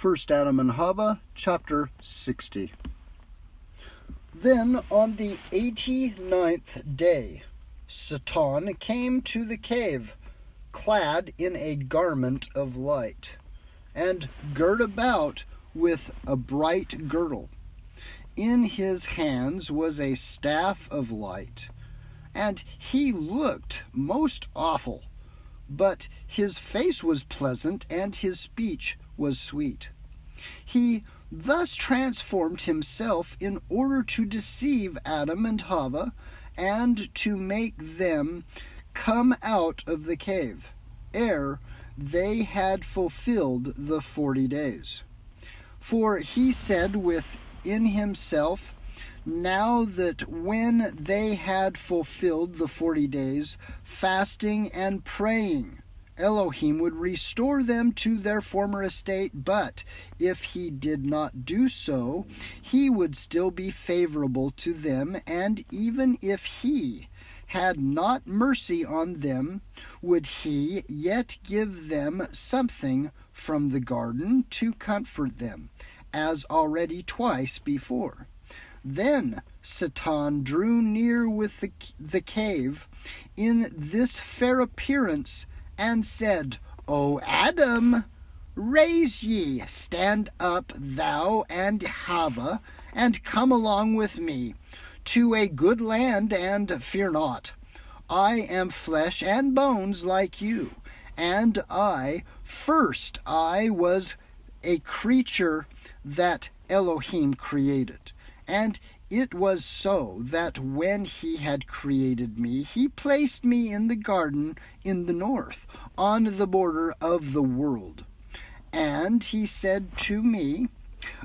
First Adam and Chava, chapter 60. Then on the 89th day, Satan came to the cave, clad in a garment of light, and girt about with a bright girdle. In his hands was a staff of light, and he looked most awful, but his face was pleasant, and his speech was sweet. He thus transformed himself in order to deceive Adam and Chava, and to make them come out of the cave, ere they had fulfilled the 40 days. For he said within himself, now that when they had fulfilled the 40 days, fasting and praying, Elohim would restore them to their former estate, but if he did not do so, he would still be favorable to them, and even if he had not mercy on them, would he yet give them something from the garden to comfort them, as already twice before. Then Satan drew near with the cave in this fair appearance, and said, O Adam, raise ye, stand up thou and Chava, and come along with me to a good land, and fear not. I am flesh and bones like you, and I was a creature that Elohim created. And it was so that when he had created me, he placed me in the garden in the north, on the border of the world. And he said to me,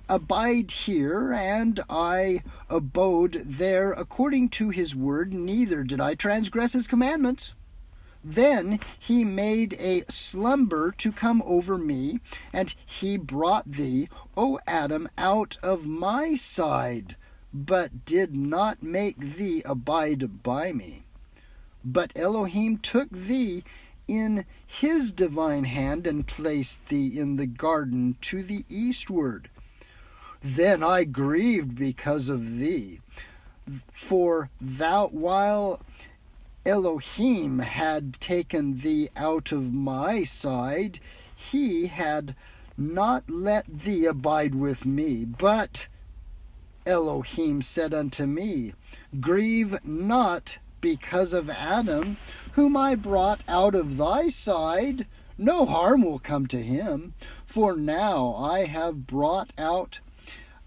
abide here, and I abode there according to his word, neither did I transgress his commandments. Then he made a slumber to come over me, and he brought thee, O Adam, out of my side, but did not make thee abide by me. But Elohim took thee in his divine hand, and placed thee in the garden to the eastward. Then I grieved because of thee, for thou, while Elohim had taken thee out of my side, he had not let thee abide with me. But Elohim said unto me, grieve not because of Adam, whom I brought out of thy side. No harm will come to him, for now I have brought out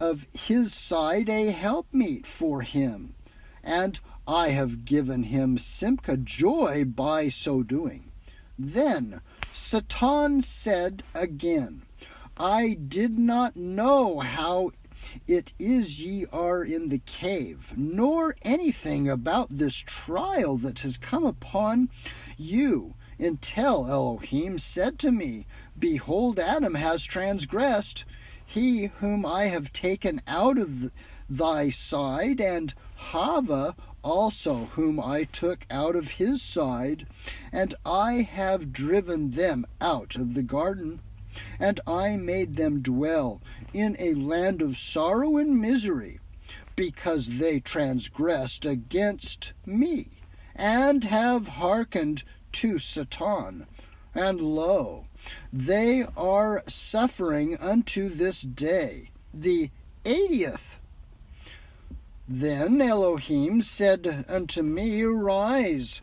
of his side a helpmeet for him, and I have given him Simcha, joy, by so doing. Then Satan said again, I did not know how it is ye are in the cave, nor anything about this trial that has come upon you, until Elohim said to me, behold, Adam has transgressed, he whom I have taken out of thy side, and Chava also whom I took out of his side, and I have driven them out of the garden, and I made them dwell in a land of sorrow and misery, because they transgressed against me, and have hearkened to Satan. And lo, they are suffering unto this day, the 80th. Then Elohim said unto me, arise,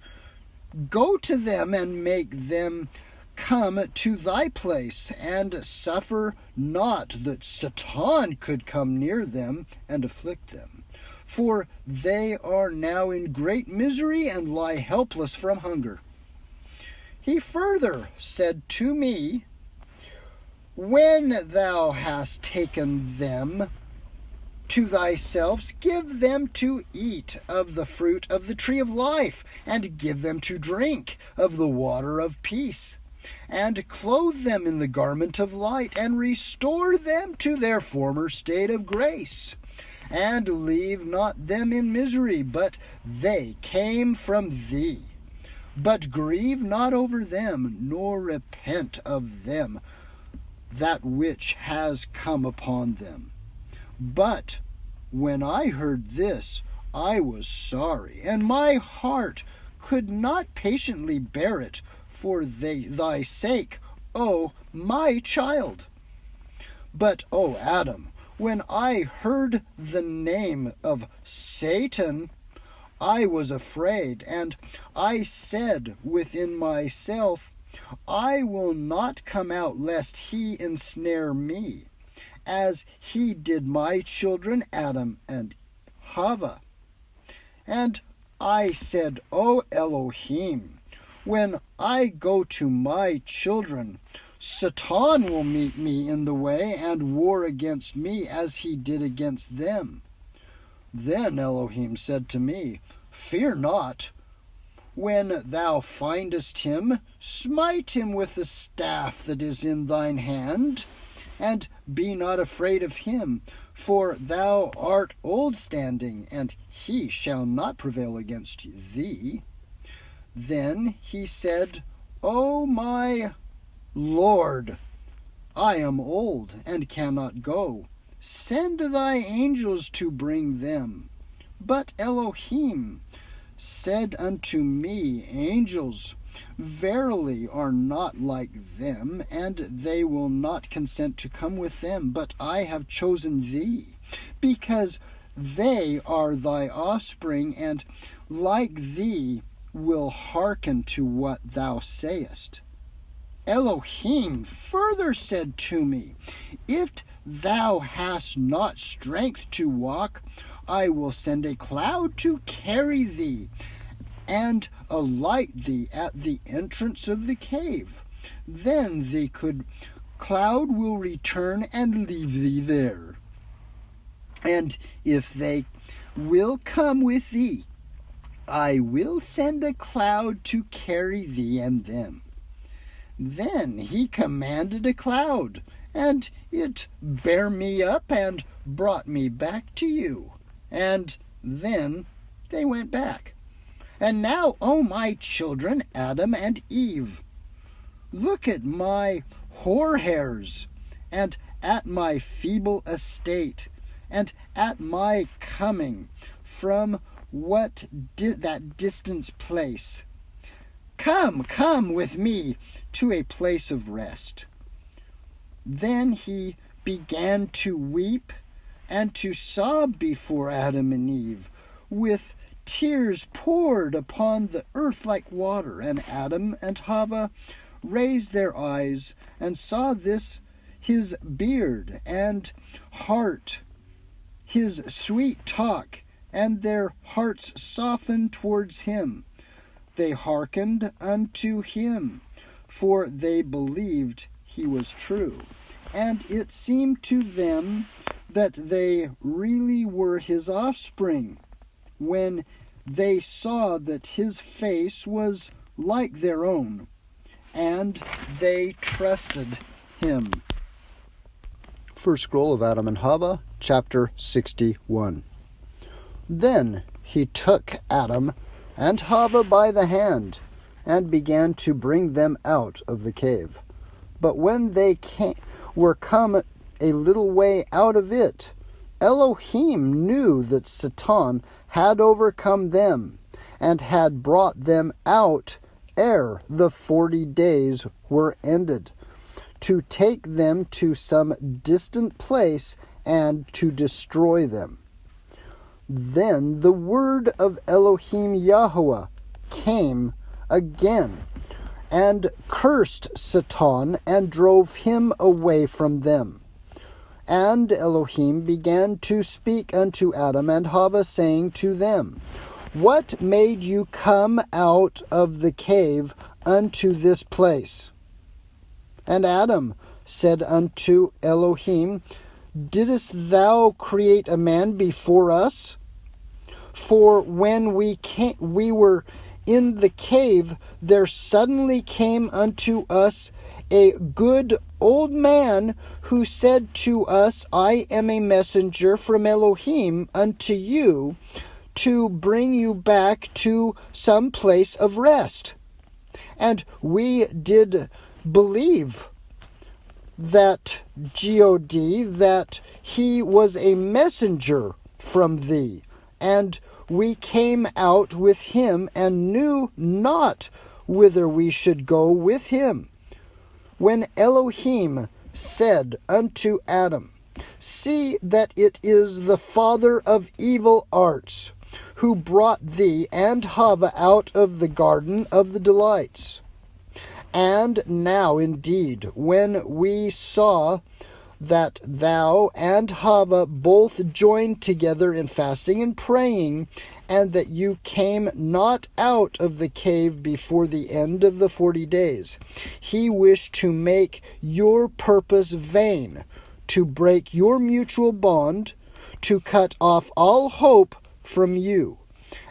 go to them, and make them come to thy place, and suffer not that Satan could come near them and afflict them. For they are now in great misery, and lie helpless from hunger. He further said to me, when thou hast taken them to thyself, give them to eat of the fruit of the tree of life, and give them to drink of the water of peace, and clothe them in the garment of light, and restore them to their former state of grace, and leave not them in misery, but they came from thee. But grieve not over them, nor repent of them, that which has come upon them. But when I heard this, I was sorry, and my heart could not patiently bear it for thy sake, O my child. But, O Adam, when I heard the name of Satan, I was afraid, and I said within myself, I will not come out lest he ensnare me, as he did my children Adam and Chavah. And I said, O Elohim, when I go to my children, Satan will meet me in the way and war against me as he did against them. Then Elohim said to me, Fear not. When thou findest him, smite him with the staff that is in thine hand, and be not afraid of him, for thou art old standing, and he shall not prevail against thee. Then he said, O my Lord, I am old and cannot go. Send thy angels to bring them. But Elohim said unto me, Angels verily are not like them, and they will not consent to come with them. But I have chosen thee, because they are thy offspring, and like thee will hearken to what thou sayest. Elohim further said to me, If thou hast not strength to walk, I will send a cloud to carry thee, and alight thee at the entrance of the cave. Then the cloud will return and leave thee there. And if they will come with thee, I will send a cloud to carry thee and them. Then he commanded a cloud, and it bare me up and brought me back to you. And then they went back. And now, O my children, Adam and Eve, look at my hoar hairs, and at my feeble estate, and at my coming from that distant place. Come with me to a place of rest. Then he began to weep and to sob before Adam and Eve, with tears poured upon the earth like water. And Adam and Chavah raised their eyes and saw his beard and heart, his sweet talk, and their hearts softened towards him. They hearkened unto him, for they believed he was true. And it seemed to them that they really were his offspring, when they saw that his face was like their own, and they trusted him. First scroll of Adam and Chavah, chapter 61. Then he took Adam and Chavah by the hand, and began to bring them out of the cave. But when they were come a little way out of it, Elohim knew that Satan had overcome them, and had brought them out ere the 40 days were ended, to take them to some distant place and to destroy them. Then the word of Elohim YAHSHUA came again, and cursed Satan, and drove him away from them. And Elohim began to speak unto Adam and Chavah, saying to them, What made you come out of the cave unto this place? And Adam said unto Elohim, Didst thou create a man before us? For when we were in the cave, there suddenly came unto us a good old man, who said to us, I am a messenger from Elohim unto you, to bring you back to some place of rest. And we did believe that that he was a messenger from thee, and we came out with him, and knew not whither we should go with him. When Elohim said unto Adam, See that it is the father of evil arts, who brought thee and Chava out of the garden of the delights. And now indeed, when we saw that thou and Chava both joined together in fasting and praying, and that you came not out of the cave before the end of the 40 days, he wished to make your purpose vain, to break your mutual bond, to cut off all hope from you,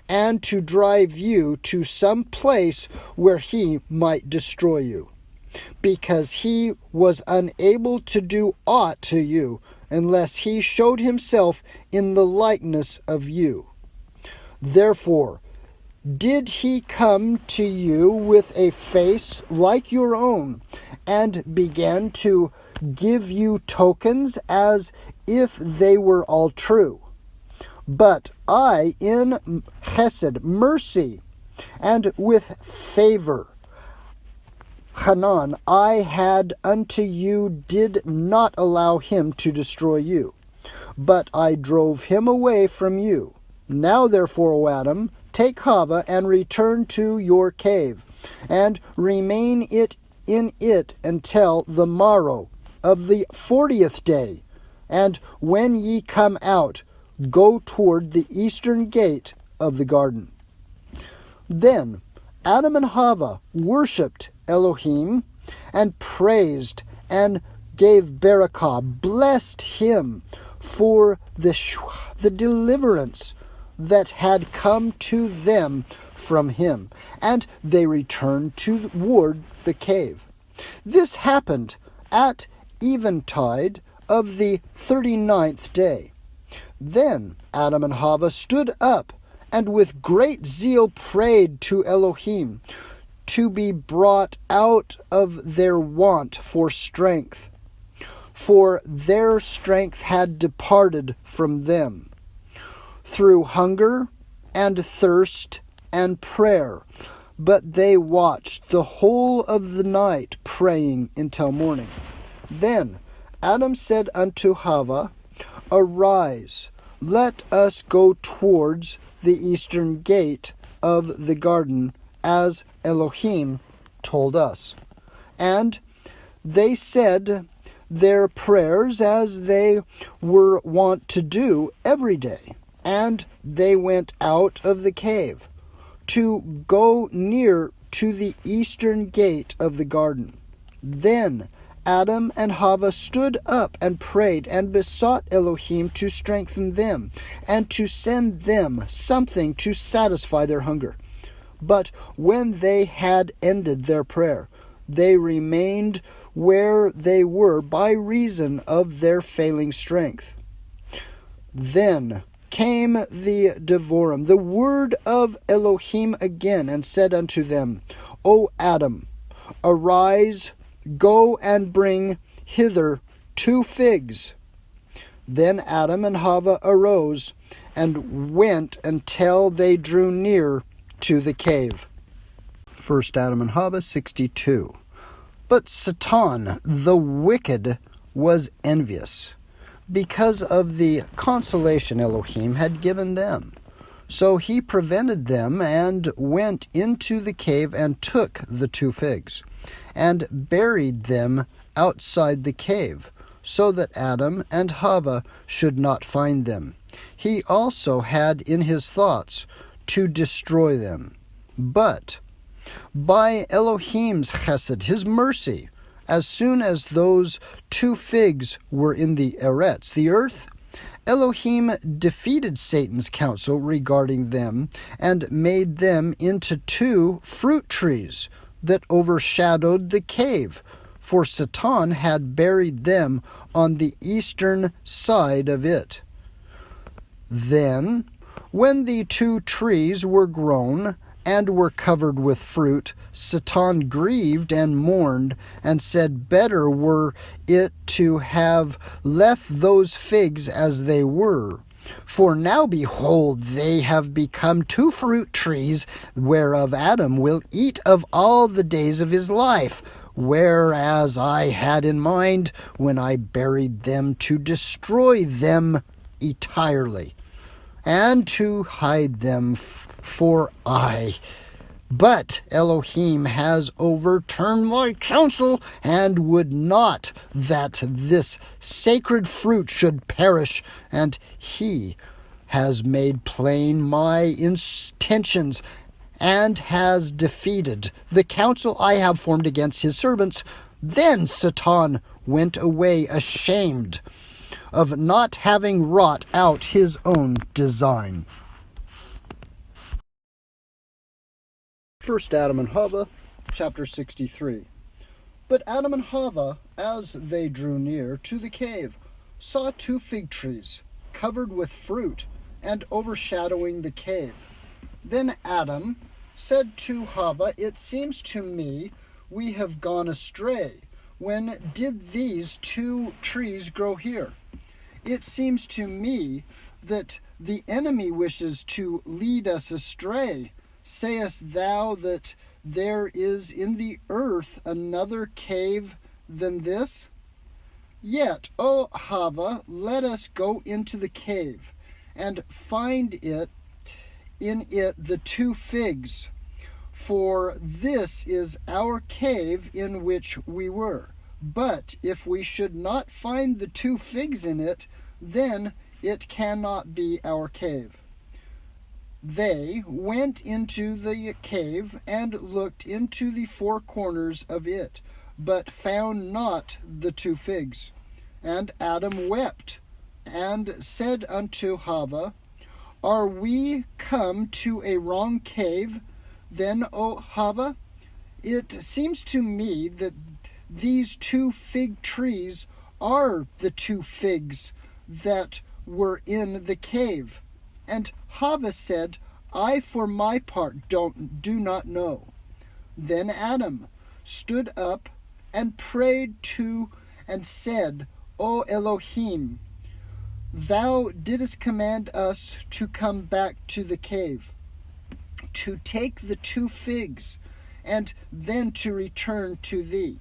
and to drive you to some place where he might destroy you, because he was unable to do aught to you unless he showed himself in the likeness of you. Therefore did he come to you with a face like your own, and began to give you tokens as if they were all true. But I, in chesed, mercy, and with favor, Hanan, I had unto you, did not allow him to destroy you, but I drove him away from you. Now therefore, O Adam, take Chava and return to your cave, and remain in it until the morrow of the 40th day. And when ye come out, go toward the eastern gate of the garden. Then Adam and Chava worshipped Elohim, and praised, and gave barakah, blessed him for the deliverance that had come to them from him, and they returned toward the cave. This happened at eventide of the 39th day. Then Adam and Chava stood up, and with great zeal prayed to Elohim to be brought out of their want for strength, for their strength had departed from them, through hunger and thirst and prayer. But they watched the whole of the night, praying until morning. Then Adam said unto Chava, Arise, let us go towards the eastern gate of the garden, as Elohim told us. And they said their prayers as they were wont to do every day. And they went out of the cave to go near to the eastern gate of the garden. Then Adam and Chava stood up and prayed and besought Elohim to strengthen them and to send them something to satisfy their hunger. But when they had ended their prayer, they remained where they were by reason of their failing strength. Then came the Devorim, the word of Elohim again, and said unto them, O Adam, arise, go and bring hither 2 figs. Then Adam and Chava arose and went until they drew near to the cave. 1 Adam and Chava 62. But Satan, the wicked, was envious, because of the consolation Elohim had given them. So he prevented them, and went into the cave, and took the 2 figs, and buried them outside the cave, so that Adam and Chava should not find them. He also had in his thoughts to destroy them. But by Elohim's chesed, his mercy, as soon as those 2 figs were in the eretz, the earth, Elohim defeated Satan's counsel regarding them, and made them into 2 fruit trees that overshadowed the cave, for Satan had buried them on the eastern side of it. Then, when the 2 trees were grown, and were covered with fruit, Satan grieved and mourned, and said, better were it to have left those figs as they were. For now, behold, they have become two fruit trees, whereof Adam will eat of all the days of his life, whereas I had in mind, when I buried them, to destroy them entirely, and to hide them for I. But Elohim has overturned my counsel, and would not that this sacred fruit should perish, and he has made plain my intentions, and has defeated the counsel I have formed against his servants. Then Satan went away ashamed of not having wrought out his own design. First Adam and Chava, chapter 63. But Adam and Chava, as they drew near to the cave, saw two fig trees, covered with fruit, and overshadowing the cave. Then Adam said to Chava, it seems to me we have gone astray. When did these two trees grow here? It seems to me that the enemy wishes to lead us astray. Sayest thou that there is in the earth another cave than this? Yet, O Chava, let us go into the cave, and find in it the two figs, for this is our cave in which we were. But if we should not find the two figs in it, then it cannot be our cave. They went into the cave and looked into the four corners of it, but found not the two figs. And Adam wept, and said unto Chava, are we come to a wrong cave? Then, O Chava, it seems to me that these two fig trees are the two figs that were in the cave. And Chava said, I for my part do not know. Then Adam stood up and prayed and said, O Elohim, thou didst command us to come back to the cave, to take the two figs, and then to return to thee.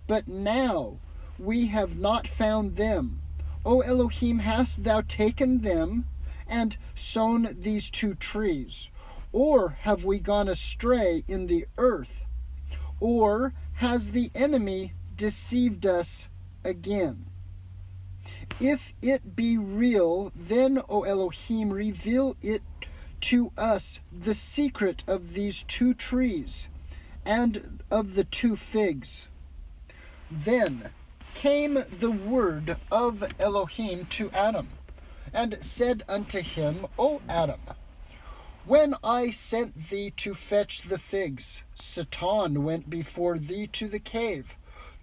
But now we have not found them. O Elohim, hast thou taken them and sown these two trees? Or have we gone astray in the earth? Or has the enemy deceived us again? If it be real, then, O Elohim, reveal it to us the secret of these two trees and of the two figs. Then came the word of Elohim to Adam, and said unto him, O Adam, when I sent thee to fetch the figs, Satan went before thee to the cave,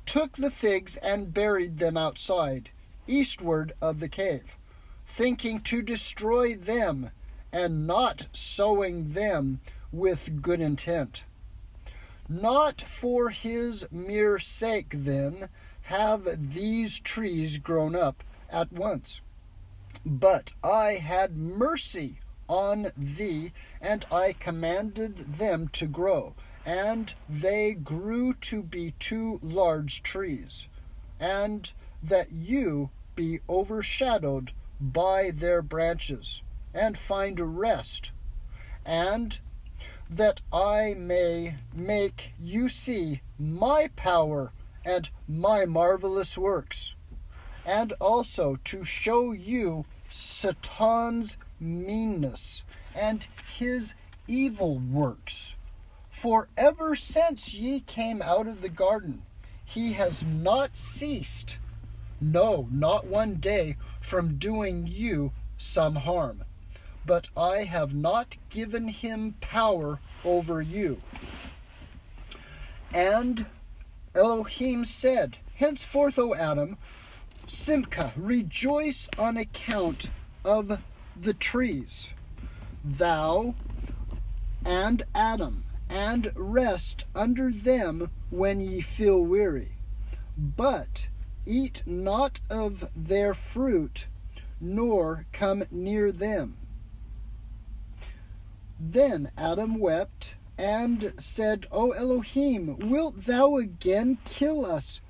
took the figs, and buried them outside, eastward of the cave, thinking to destroy them, and not sowing them with good intent. Not for his mere sake, then, have these trees grown up at once. But I had mercy on thee, and I commanded them to grow, and they grew to be two large trees, and that you be overshadowed by their branches, and find rest, and that I may make you see my power and my marvelous works, and also to show you Satan's meanness and his evil works. For ever since ye came out of the garden, he has not ceased, no, not one day, from doing you some harm. But I have not given him power over you. And Elohim said, henceforth, O Adam, Simcha, rejoice on account of the trees. Thou and Adam, and rest under them when ye feel weary. But eat not of their fruit, nor come near them. Then Adam wept, and said, O Elohim, wilt thou again kill us?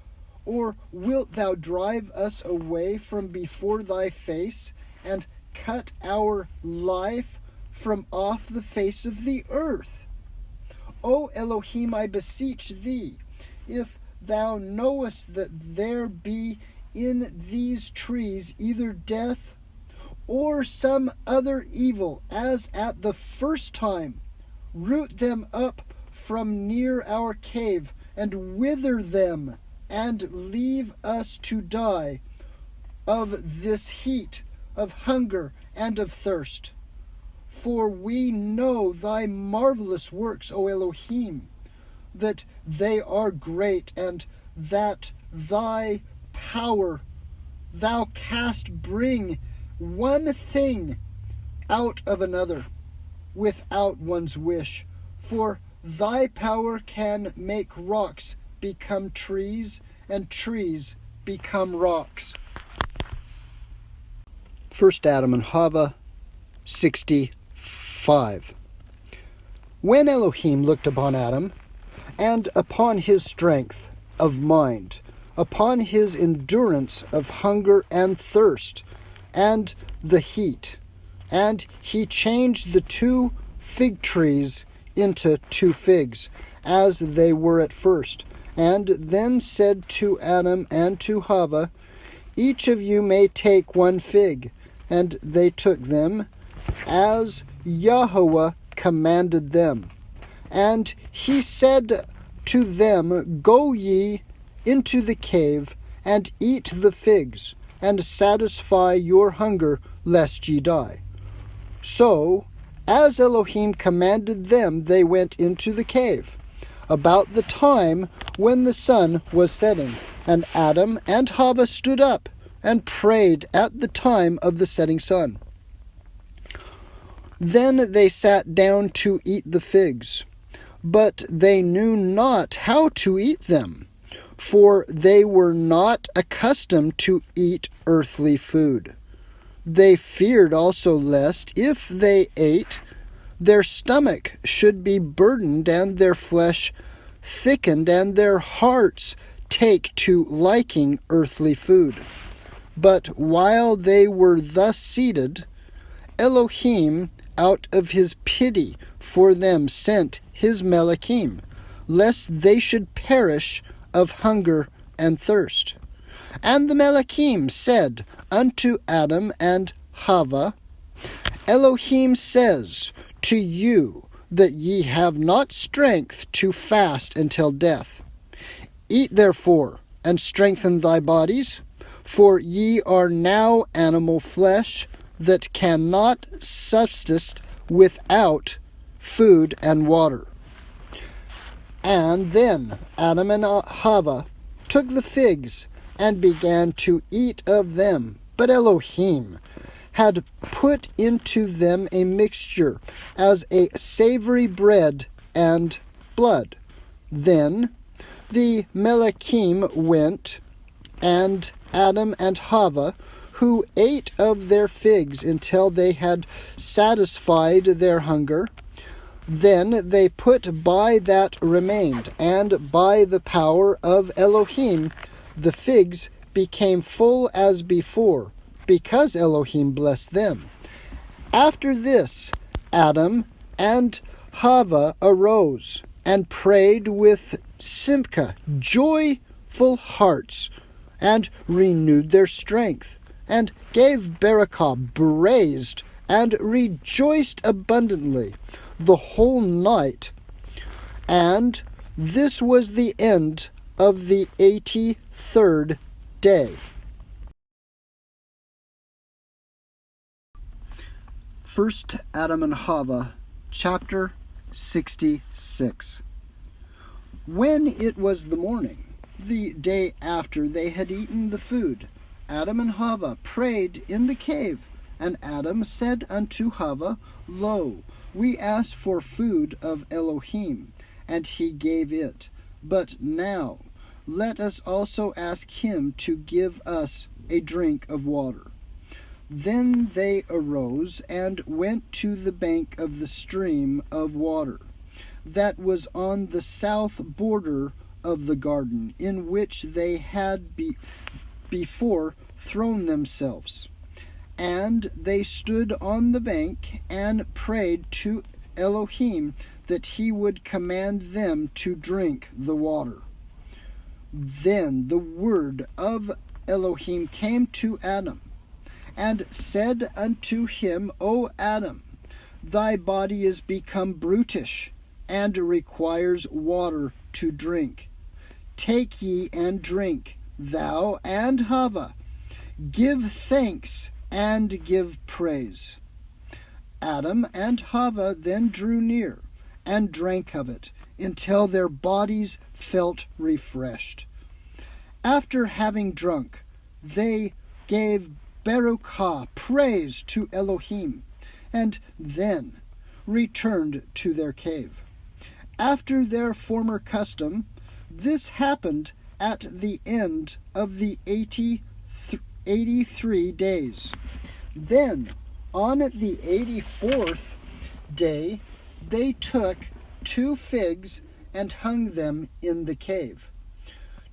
Or wilt thou drive us away from before thy face, and cut our life from off the face of the earth? O Elohim, I beseech thee, if thou knowest that there be in these trees either death or some other evil, as at the first time, root them up from near our cave, and wither them, and leave us to die of this heat, of hunger, and of thirst. For we know thy marvelous works, O Elohim, that they are great, and that thy power thou canst bring one thing out of another without one's wish. For thy power can make rocks become trees, and trees become rocks. 1 Adam and Chava 65. When Elohim looked upon Adam, and upon his strength of mind, upon his endurance of hunger and thirst, and the heat, and he changed the 2 fig trees into 2 figs, as they were at first, and then said to Adam and to Chava, each of you may take 1 fig. And they took them, as YAHSHUA commanded them. And he said to them, go ye into the cave, and eat the figs, and satisfy your hunger, lest ye die. So, as Elohim commanded them, they went into the cave, about the time when the sun was setting. And Adam and Chava stood up, and prayed at the time of the setting sun. Then they sat down to eat the figs, but they knew not how to eat them, for they were not accustomed to eat earthly food. They feared also lest, if they ate, their stomach should be burdened, and their flesh thickened, and their hearts take to liking earthly food. But while they were thus seated, Elohim, out of his pity for them, sent his Melachim, lest they should perish of hunger and thirst. And the Melachim said unto Adam and Chava, Elohim says to you that ye have not strength to fast until death. Eat therefore, and strengthen thy bodies, for ye are now animal flesh that cannot subsist without food and water. And then Adam and Chava took the figs, and began to eat of them. But Elohim had put into them a mixture as a savory bread and blood. Then the Melachim went, and Adam and Chava, who ate of their figs until they had satisfied their hunger. Then they put by that remained, and by the power of Elohim the figs became full as before, because Elohim blessed them. After this Adam and Chava arose, and prayed with simcha, joyful hearts, and renewed their strength, and gave barakah, praised, and rejoiced abundantly the whole night. And this was the end of the 83rd day. 1 Adam and Chava, chapter 66. When it was the morning, the day after they had eaten the food, Adam and Chava prayed in the cave. And Adam said unto Chava, Lo, We asked for food of Elohim, and he gave it. But now let us also ask him to give us a drink of water." Then they arose and went to the bank of the stream of water that was on the south border of the garden, in which they had before thrown themselves. And they stood on the bank and prayed to Elohim that he would command them to drink the water. Then the word of Elohim came to Adam, and said unto him, "O Adam, thy body is become brutish, and requires water to drink. Take ye and drink, thou and Chava. Give thanks and give praise." Adam and Chava then drew near, and drank of it, until their bodies felt refreshed. After having drunk, they gave Barakah, praise to Elohim, and then returned to their cave. After their former custom, this happened at the end of the 83 days. Then, on the 84th day, they took 2 figs and hung them in the cave,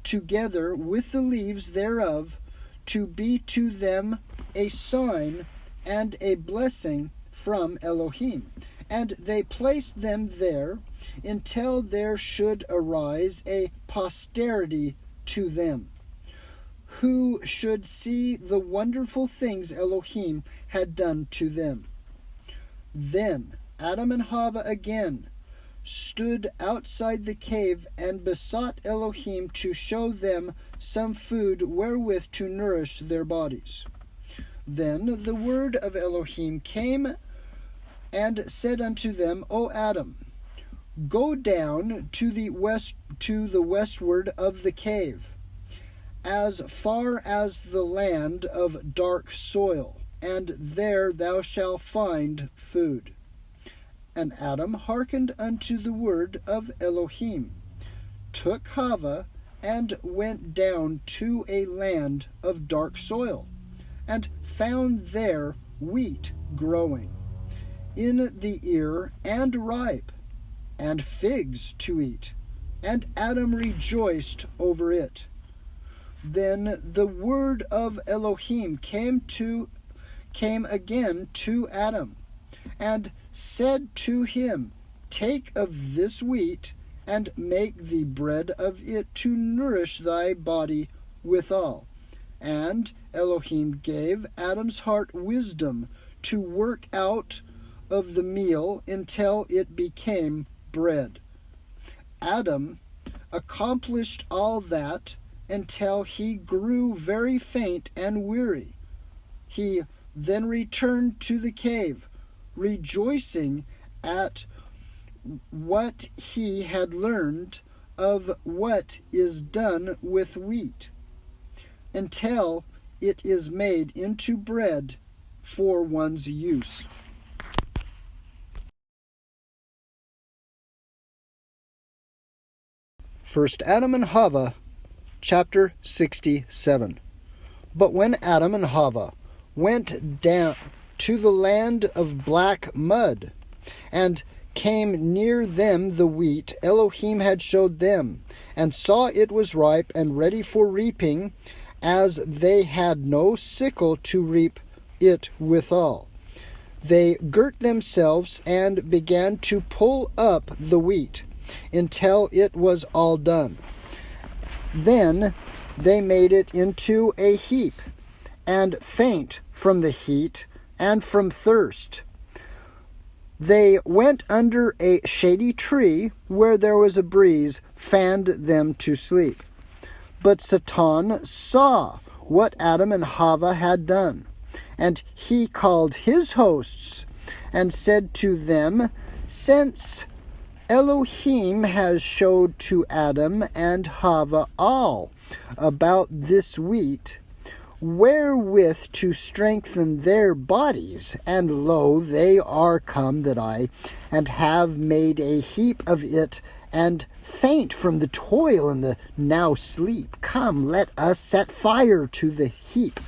together with the leaves thereof, to be to them a sign and a blessing from Elohim. And they placed them there until there should arise a posterity to them, who should see the wonderful things Elohim had done to them. Then Adam and Chava again stood outside the cave and besought Elohim to show them some food wherewith to nourish their bodies. Then the word of Elohim came and said unto them, "O Adam, go down to the westward of the cave, as far as the land of dark soil, and there thou shalt find food." And Adam hearkened unto the word of Elohim, took Chava, and went down to a land of dark soil, and found there wheat growing in the ear and ripe, and figs to eat, and Adam rejoiced over it. Then the word of Elohim came again to Adam, and said to him, "Take of this wheat, and make thee bread of it to nourish thy body withal." And Elohim gave Adam's heart wisdom to work out of the meal until it became bread. Adam accomplished all that until he grew very faint and weary. He then returned to the cave, rejoicing at what he had learned of what is done with wheat, until it is made into bread for one's use. First Adam and Chava, chapter 67. But when Adam and Chava went down to the land of black mud, and came near them the wheat Elohim had showed them, and saw it was ripe and ready for reaping, as they had no sickle to reap it withal, they girt themselves and began to pull up the wheat until it was all done. Then they made it into a heap, and faint from the heat and from thirst. They went under a shady tree where there was a breeze, fanned them to sleep. But Satan saw what Adam and Chava had done, and he called his hosts and said to them, "Since Elohim has showed to Adam and Chava all about this wheat, wherewith to strengthen their bodies. And lo, they are come that and have made a heap of it, and faint from the toil and the now sleep. Come, let us set fire to the heap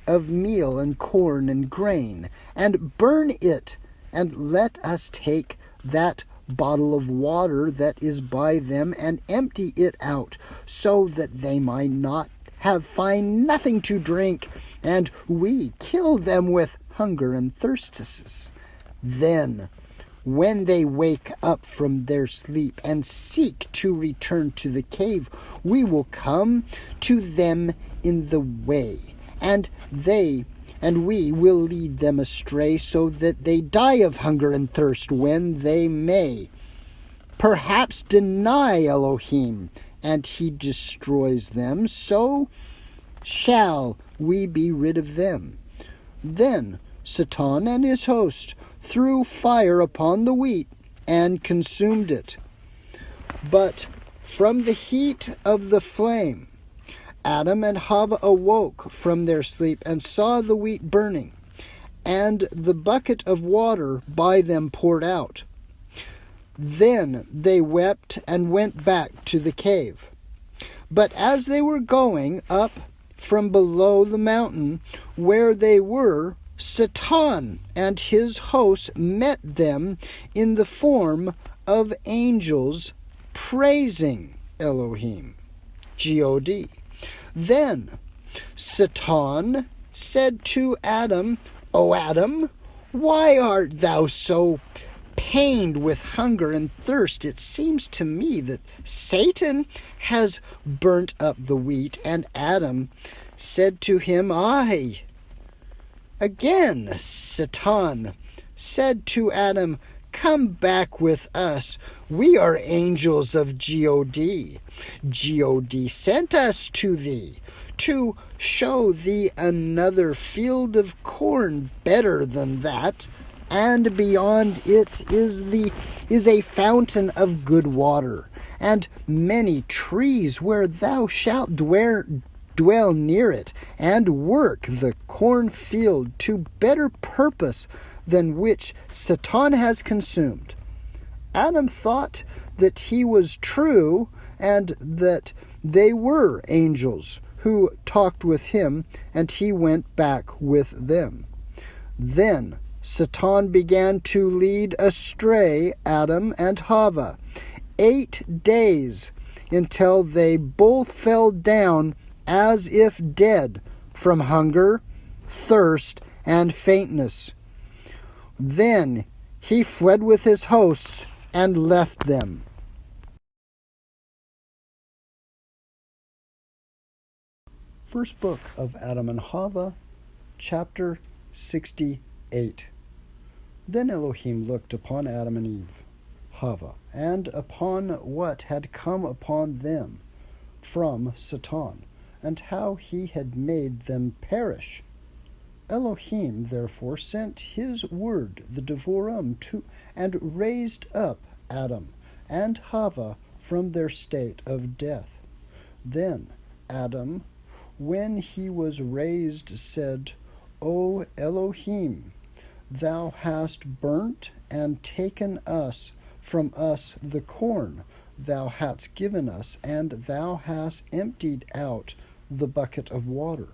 of meal and corn and grain, and burn it, and let us take that bottle of water that is by them, and empty it out, so that they might not find nothing to drink, and we kill them with hunger and thirsts. Then, when they wake up from their sleep and seek to return to the cave, we will come to them in the way, and we will lead them astray, so that they die of hunger and thirst, when they may perhaps deny Elohim, and he destroys them, so shall we be rid of them. Then Satan and his host threw fire upon the wheat, and consumed it. But from the heat of the flame, Adam and Chava awoke from their sleep, and saw the wheat burning, and the bucket of water by them poured out. Then they wept and went back to the cave. But as they were going up from below the mountain where they were, Satan and his hosts met them in the form of angels, praising Elohim. God. Then Satan said to Adam, O Adam, why art thou so pained with hunger and thirst? It seems to me that Satan has burnt up the wheat. And Adam said to him, Aye. Again Satan said to Adam, Come back with us. We are angels of God. God sent us to thee, to show thee another field of corn better than that, and beyond it is a fountain of good water, and many trees where thou shalt dwell near it, and work the cornfield to better purpose than which Satan has consumed. Adam thought that he was true, and that they were angels who talked with him, and he went back with them. Then Satan began to lead astray Adam and Chava 8 days, until they both fell down as if dead from hunger, thirst, and faintness. Then he fled with his hosts and left them. First book of Adam and Chava, chapter 68. Then Elohim looked upon Adam and Eve, Chava, and upon what had come upon them from Satan, and how he had made them perish. Elohim therefore sent his word, the Devorim, and raised up Adam and Chava from their state of death. Then Adam, when he was raised, said, O Elohim, thou hast burnt and taken from us the corn thou hadst given us, and thou hast emptied out the bucket of water.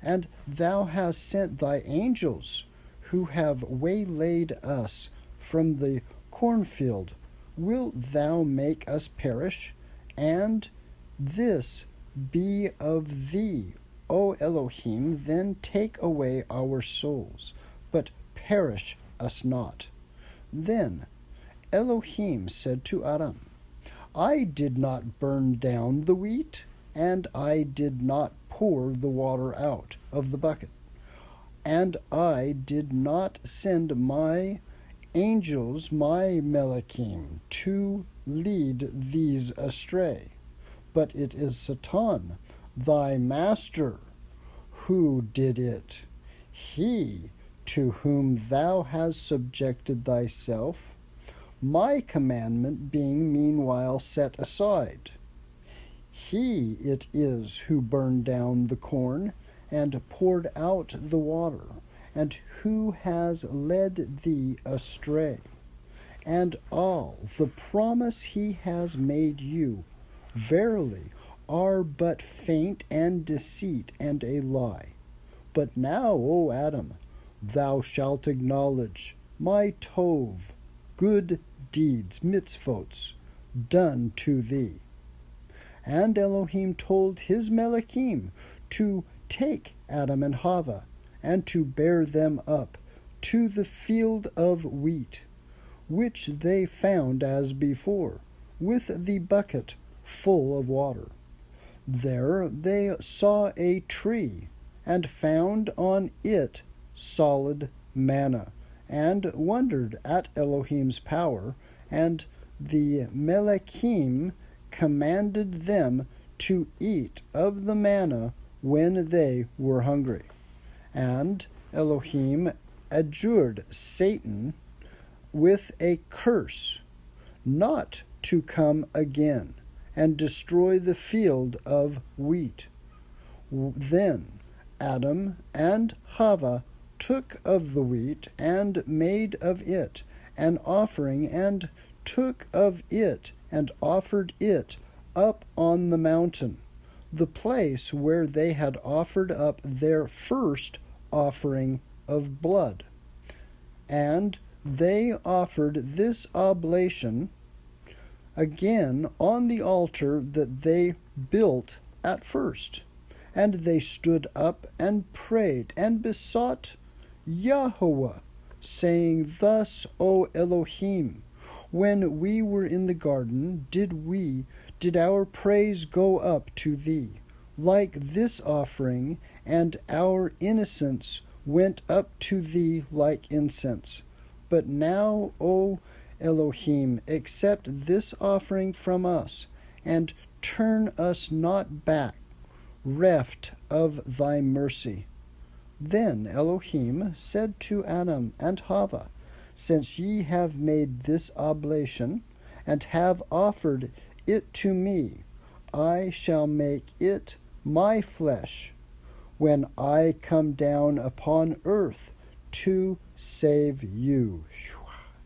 And thou hast sent thy angels, who have waylaid us from the cornfield. Wilt thou make us perish? And this be of thee, O Elohim, then take away our souls, but perish us not. Then Elohim said to Adam, I did not burn down the wheat, and I did not pour the water out of the bucket, and I did not send my angels, my Melachim, to lead these astray. But it is Satan, thy master, who did it, he to whom thou hast subjected thyself, my commandment being meanwhile set aside. He it is who burned down the corn, and poured out the water? And who has led thee astray? And all the promise he has made you, verily, are but feint and deceit and a lie. But now, O Adam, thou shalt acknowledge my tov, good deeds, mitzvots, done to thee. And Elohim told his Melachim to take Adam and Chava, and to bear them up to the field of wheat, which they found as before, with the bucket full of water. There they saw a tree, and found on it solid manna, and wondered at Elohim's power, and the Melachim commanded them to eat of the manna when they were hungry. And Elohim adjured Satan with a curse not to come again and destroy the field of wheat. Then Adam and Chava took of the wheat, and made of it an offering, and took of it, and offered it up on the mountain, the place where they had offered up their first offering of blood. And they offered this oblation again on the altar that they built at first. And they stood up and prayed and besought YAHSHUA, saying, Thus, O Elohim, when we were in the garden, did our praise go up to thee, like this offering, and our innocence went up to thee like incense. But now, O Elohim, accept this offering from us, and turn us not back, reft of thy mercy. Then Elohim said to Adam and Chava, Since ye have made this oblation, and have offered it to me, I shall make it my flesh, when I come down upon earth to save you.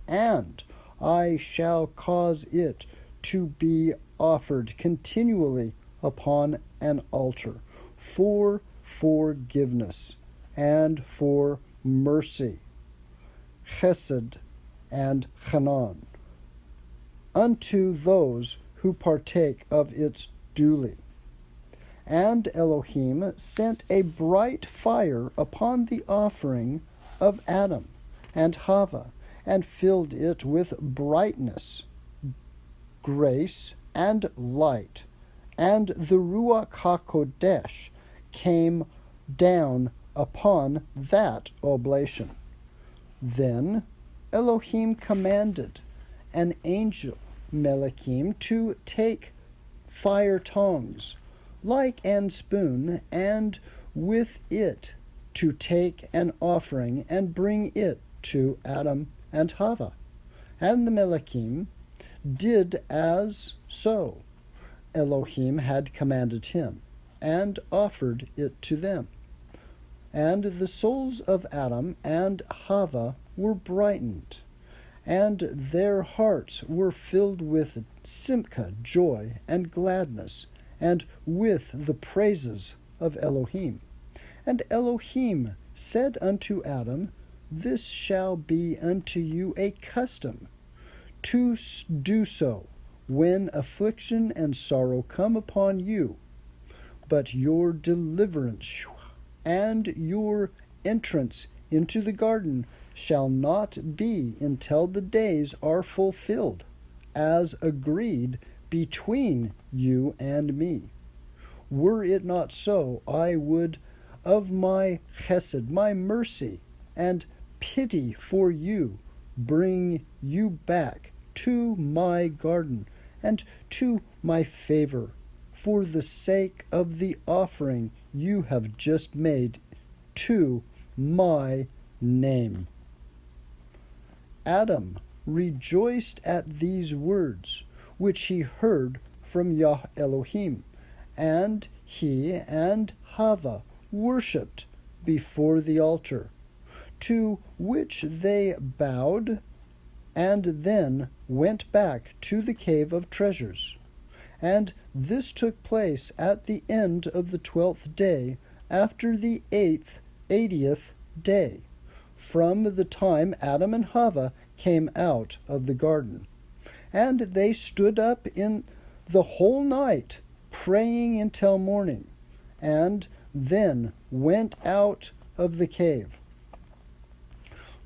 And I shall cause it to be offered continually upon an altar for forgiveness and for mercy, chesed and chanan, unto those who partake of its duly. And Elohim sent a bright fire upon the offering of Adam and Chava, and filled it with brightness, grace, and light. And the Ruach HaKodesh came down upon that oblation. Then Elohim commanded an angel, Melachim, to take fire tongs, like an spoon, and with it to take an offering, and bring it to Adam and Chava. And the Melachim did as so Elohim had commanded him, and offered it to them. And the souls of Adam and Chava were brightened, and their hearts were filled with simcha, joy, and gladness, and with the praises of Elohim. And Elohim said unto Adam, This shall be unto you a custom, to do so when affliction and sorrow come upon you. But your deliverance and your entrance into the garden shall not be until the days are fulfilled, as agreed between you and me. Were it not so, I would of my chesed, my mercy, and pity for you, bring you back to my garden and to my favor, for the sake of the offering you have just made to my name. Adam rejoiced at these words, which he heard from Yah Elohim, and he and Chava worshipped before the altar, to which they bowed, and then went back to the cave of treasures. And this took place at the end of the 12th day, after the 80th day, from the time Adam and Chava came out of the garden. And they stood up in the whole night, praying until morning, and then went out of the cave.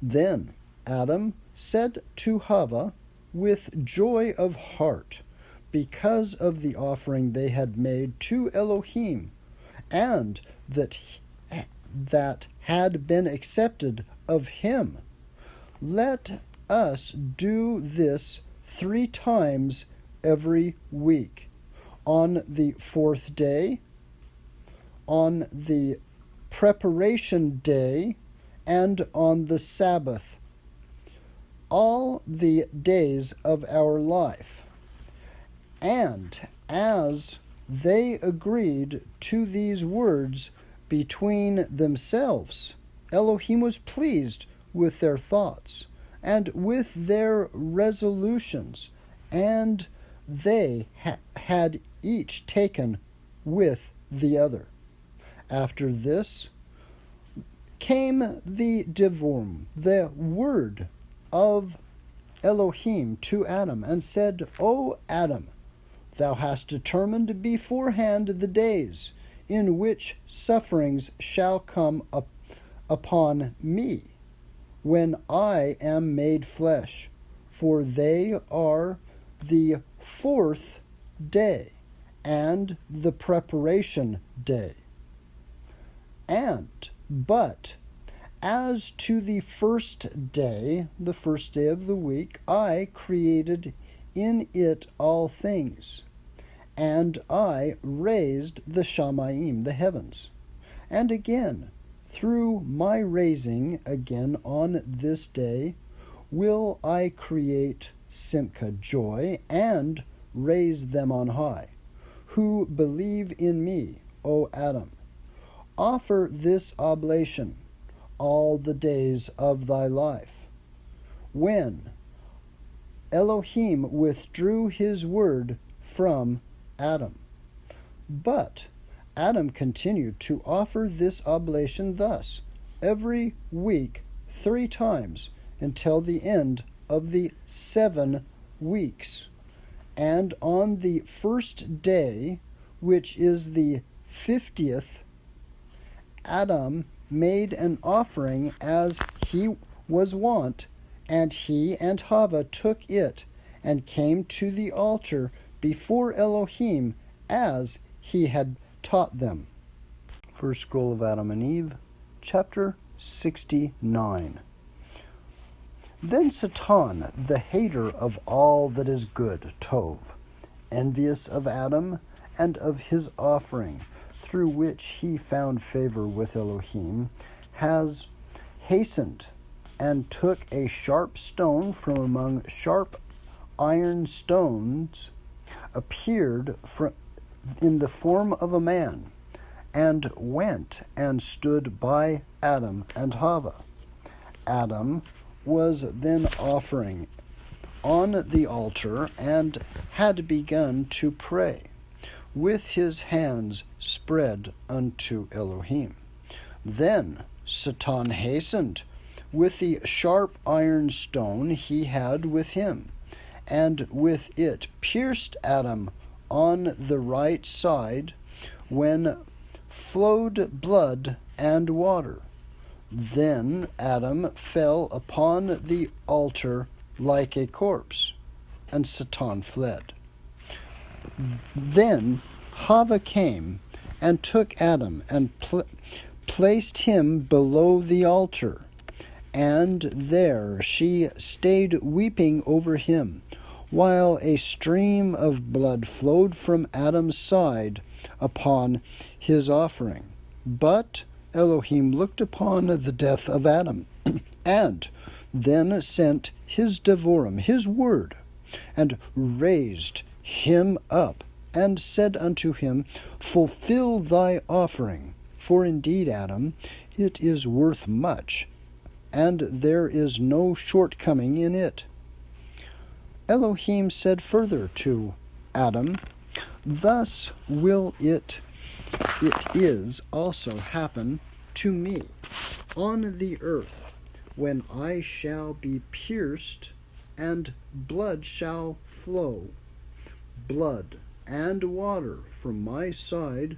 Then Adam said to Chava with joy of heart, because of the offering they had made to Elohim, and that had been accepted of him, "Let us do this 3 times every week, on the 4th day, on the preparation day, and on the Sabbath, all the days of our life." And as they agreed to these words between themselves, Elohim was pleased with their thoughts and with their resolutions, and they had each taken with the other. After this came the Devorim, the word of Elohim to Adam, and said, "O Adam, thou hast determined beforehand the days in which sufferings shall come upon me, when I am made flesh, for they are the 4th day, and the preparation day. But as to the 1st day, the 1st day of the week, I created in it all things, and I raised the Shamayim, the heavens. And again, through my raising again on this day, will I create Simcha, joy, and raise them on high, who believe in me, O Adam. Offer this oblation all the days of thy life. When Elohim withdrew his word from Adam. But Adam continued to offer this oblation thus, every week 3 times, until the end of the 7 weeks. And on the 1st day, which is the 50th, Adam made an offering as he was wont, and he and Chava took it and came to the altar before Elohim as he had taught them. First Scroll of Adam and Eve, chapter 69. Then Satan, the hater of all that is good, Tov, envious of Adam and of his offering, through which he found favor with Elohim, has hastened and took a sharp stone from among sharp iron stones, appeared in the form of a man, and went and stood by Adam and Chava. Adam was then offering on the altar and had begun to pray, with his hands spread unto Elohim. Then Satan hastened with the sharp iron stone he had with him, and with it pierced Adam on the right side, when flowed blood and water. Then Adam fell upon the altar like a corpse, and Satan fled. Then Chava came and took Adam and placed him below the altar, and there she stayed weeping over him, while a stream of blood flowed from Adam's side upon his offering. But Elohim looked upon the death of Adam, and then sent his Devorim, his word, and raised him up, and said unto him, Fulfill thy offering, For indeed, Adam, it is worth much, and there is no shortcoming in it. Elohim said further to Adam, Thus will it is also happen to me on the earth, when I shall be pierced, and blood shall flow, blood and water from my side,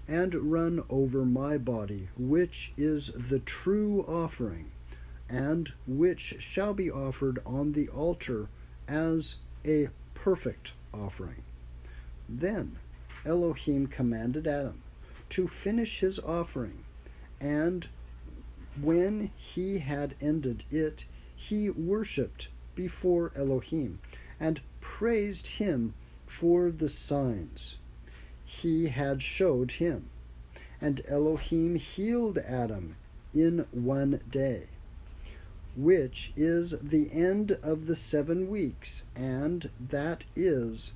and run over my body, which is the true offering, and which shall be offered on the altar as a perfect offering. Then Elohim commanded Adam to finish his offering, and when he had ended it, he worshipped before Elohim, and praised him for the signs he had showed him. And Elohim healed Adam in 1 day, which is the end of the 7 weeks, and that is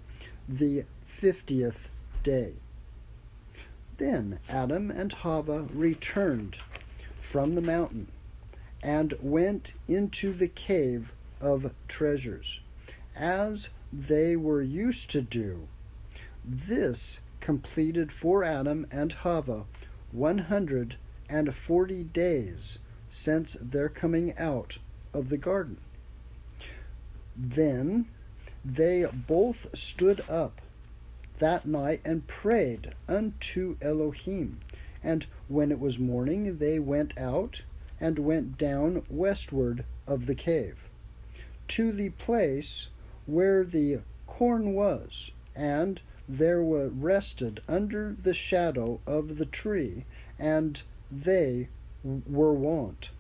the 50th day. Then Adam and Chava returned from the mountain, and went into the cave of treasures, as they were used to do. This completed for Adam and Chava 140 days since their coming out of the garden. Then they both stood up that night and prayed unto Elohim. And when it was morning, they went out and went down westward of the cave, to the place where the corn was, and there were rested under the shadow of the tree, and they were wont.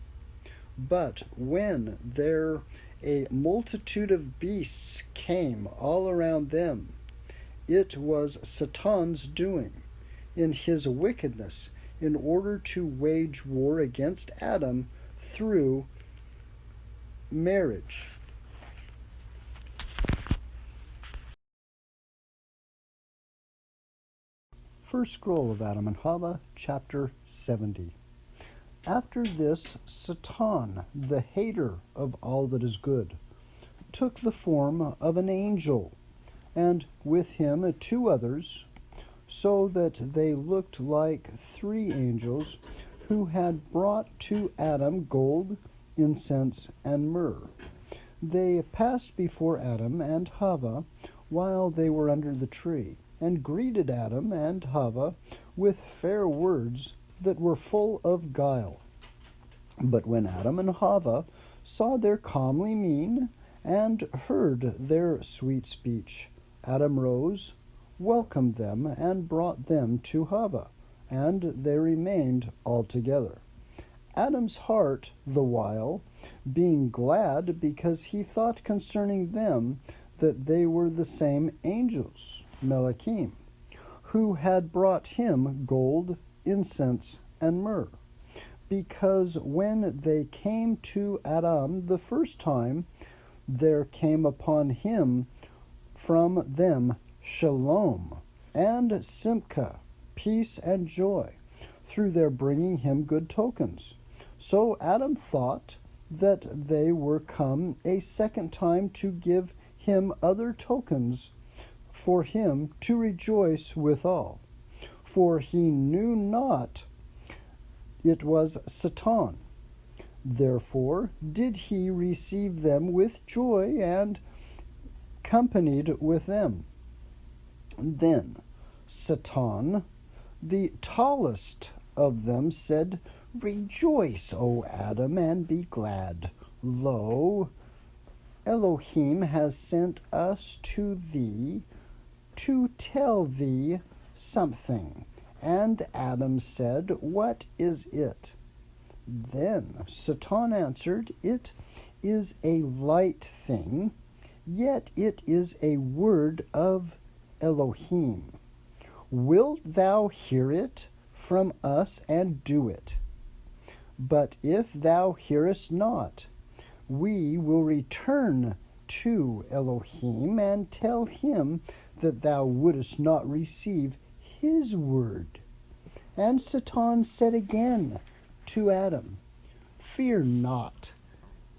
But when there a multitude of beasts came all around them, it was Satan's doing, in his wickedness, in order to wage war against Adam through marriage. First scroll of Adam and Chava, chapter 70. After this, Satan, the hater of all that is good, took the form of an angel, and with him 2 others, so that they looked like 3 angels, who had brought to Adam gold, incense, and myrrh. They passed before Adam and Chava while they were under the tree, and greeted Adam and Chava with fair words that were full of guile. But when Adam and Chava saw their comely mien, and heard their sweet speech, Adam rose, welcomed them, and brought them to Chava, and they remained all together. Adam's heart, the while, being glad, because he thought concerning them that they were the same angels, Melachim, who had brought him gold, incense, and myrrh. Because when they came to Adam the first time, there came upon him from them shalom and simcha, peace and joy, through their bringing him good tokens. So Adam thought that they were come a second time to give him other tokens, for him to rejoice withal. For he knew not it was Satan. Therefore did he receive them with joy, and companied with them. Then Satan, the tallest of them, said, Rejoice, O Adam, and be glad. Lo, Elohim has sent us to thee to tell thee something. And Adam said, What is it? Then Satan answered, It is a light thing, yet it is a word of Elohim. Wilt thou hear it from us and do it? But if thou hearest not, we will return to Elohim and tell him that thou wouldest not receive his word. And Satan said again to Adam, Fear not,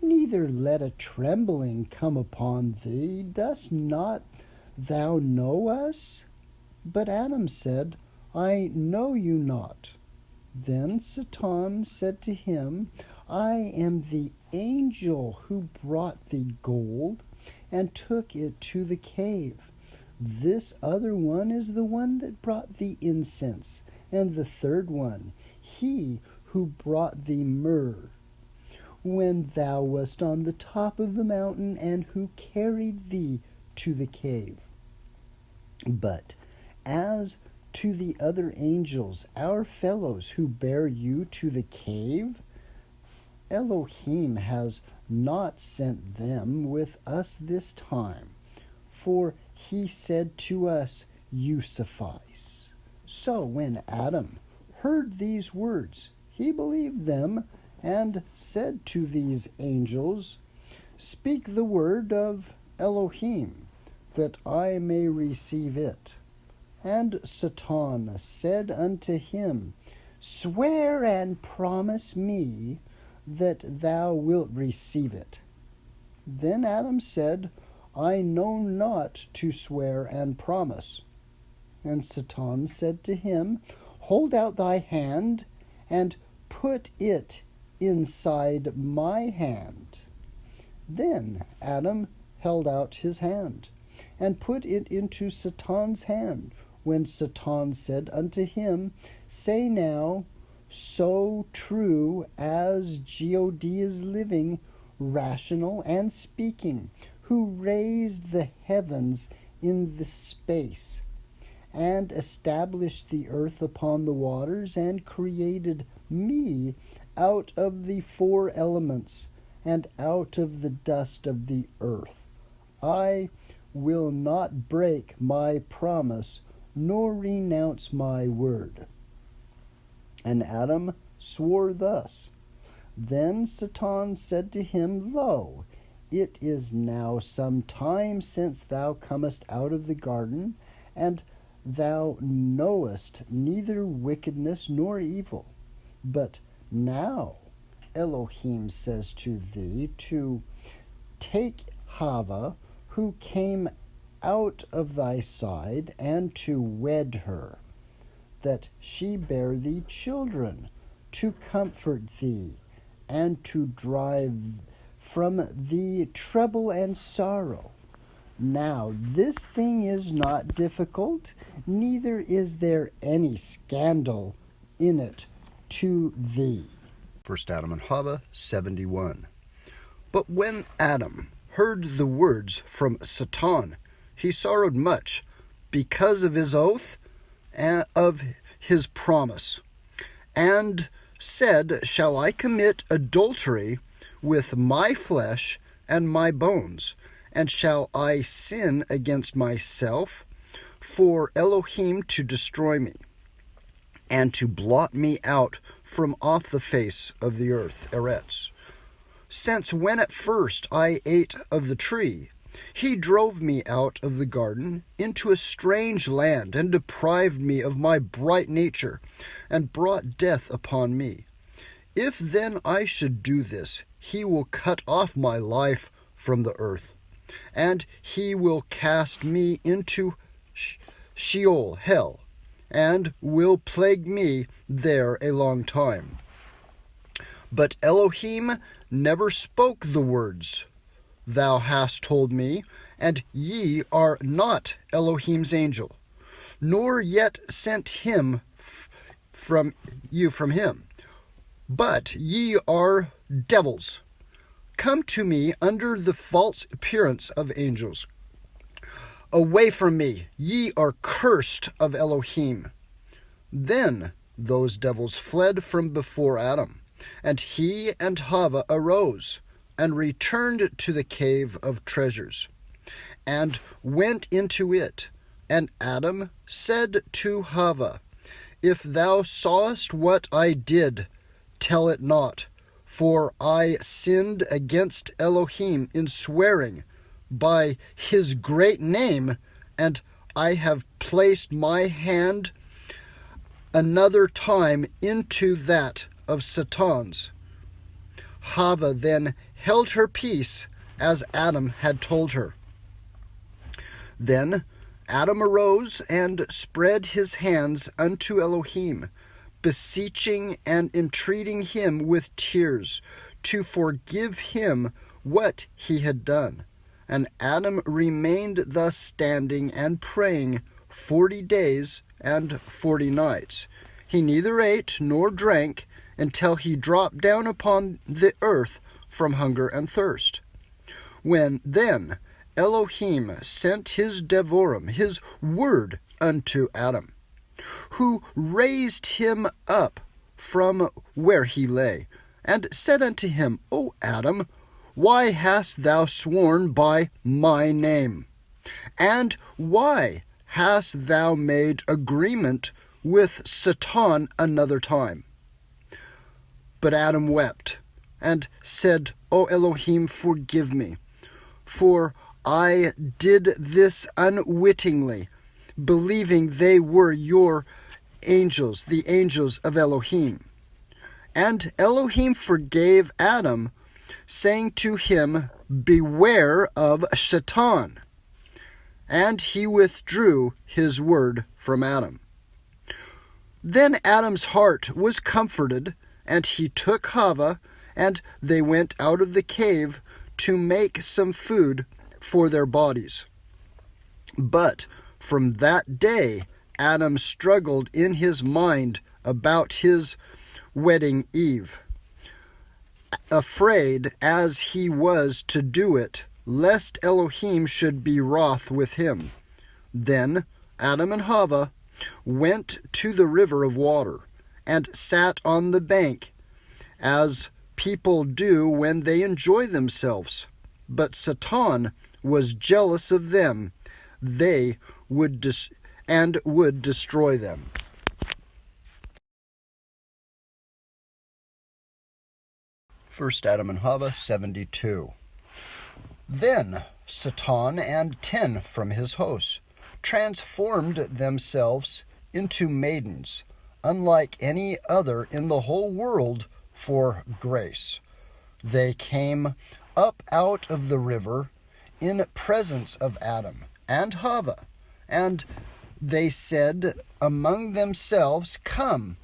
neither let a trembling come upon thee. Dost not thou know us? But Adam said, I know you not. Then Satan said to him, I am the angel who brought thee gold and took it to the cave. This other one is the one that brought thee incense, and the third one, he who brought thee myrrh, when thou wast on the top of the mountain, and who carried thee to the cave. But as to the other angels, our fellows who bear you to the cave, Elohim has not sent them with us this time, for he said to us, You suffice. So when Adam heard these words, he believed them, and said to these angels, Speak the word of Elohim, that I may receive it. And Satan said unto him, Swear and promise me that thou wilt receive it. Then Adam said, I know not to swear and promise. And Satan said to him, Hold out thy hand, and put it inside my hand. Then Adam held out his hand, and put it into Satan's hand, when Satan said unto him, Say now, so true as God is living, rational, and speaking, who raised the heavens in the space, and established the earth upon the waters, and created me out of the four elements, and out of the dust of the earth. I will not break my promise, nor renounce my word. And Adam swore thus. Then Satan said to him, Lo, it is now some time since thou comest out of the garden, and thou knowest neither wickedness nor evil. But now Elohim says to thee to take cHAVAH, who came out of thy side, and to wed her, that she bear thee children, to comfort thee, and to drive from thee trouble and sorrow. Now this thing is not difficult, neither is there any scandal in it to thee. 1 Adam and Chava 71. But when Adam heard the words from Satan, he sorrowed much because of his oath and of his promise, and said, Shall I commit adultery with my flesh and my bones? And shall I sin against myself for Elohim to destroy me, and to blot me out from off the face of the earth? Eretz. Since when at first I ate of the tree, he drove me out of the garden into a strange land, and deprived me of my bright nature, and brought death upon me. If then I should do this, he will cut off my life from the earth, and he will cast me into Sheol, hell, and will plague me there a long time. But Elohim never spoke the words thou hast told me, and ye are not Elohim's angel, nor yet sent him from him, but ye are devils, come to me under the false appearance of angels. Away from me, ye are cursed of Elohim. Then those devils fled from before Adam, and he and cHAVAH arose, and returned to the cave of treasures, and went into it. And Adam said to cHAVAH, If thou sawest what I did, tell it not, for I sinned against Elohim in swearing by his great name, and I have placed my hand another time into that of Satan's. CHAVAH then held her peace as Adam had told her. Then Adam arose and spread his hands unto Elohim, beseeching and entreating him with tears to forgive him what he had done. And Adam remained thus standing and praying 40 days and 40 nights. He neither ate nor drank until he dropped down upon the earth from hunger and thirst. When then Elohim sent his Devorim, his word, unto Adam, who raised him up from where he lay, and said unto him, O Adam, why hast thou sworn by my name? And why hast thou made agreement with Satan another time? But Adam wept, and said, O Elohim, forgive me, for I did this unwittingly, believing they were your angels, the angels of Elohim. And Elohim forgave Adam, saying to him, Beware of Satan. And he withdrew his word from Adam. Then Adam's heart was comforted, and he took CHAVAH, and they went out of the cave to make some food for their bodies. But from that day Adam struggled in his mind about his wedding Eve, afraid as he was to do it, lest Elohim should be wroth with him. Then Adam and CHAVAH went to the river of water, and sat on the bank, as people do when they enjoy themselves. But Satan was jealous of them, they would destroy them. First Adam and CHAVAH 72. Then Satan and 10 from his hosts transformed themselves into maidens, unlike any other in the whole world, for grace. They came up out of the river in presence of Adam and CHAVAH, and they said among themselves, Come,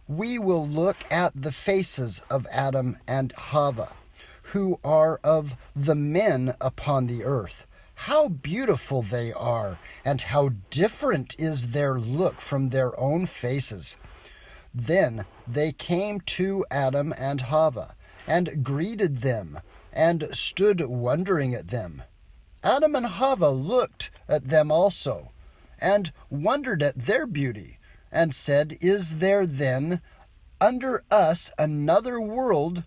we will look at the faces of Adam and CHAVAH, who are of the men upon the earth. How beautiful they are, and how different is their look from their own faces. Then they came to Adam and CHAVAH, and greeted them, and stood wondering at them. Adam and CHAVAH looked at them also, and wondered at their beauty, and said, Is there then under us another world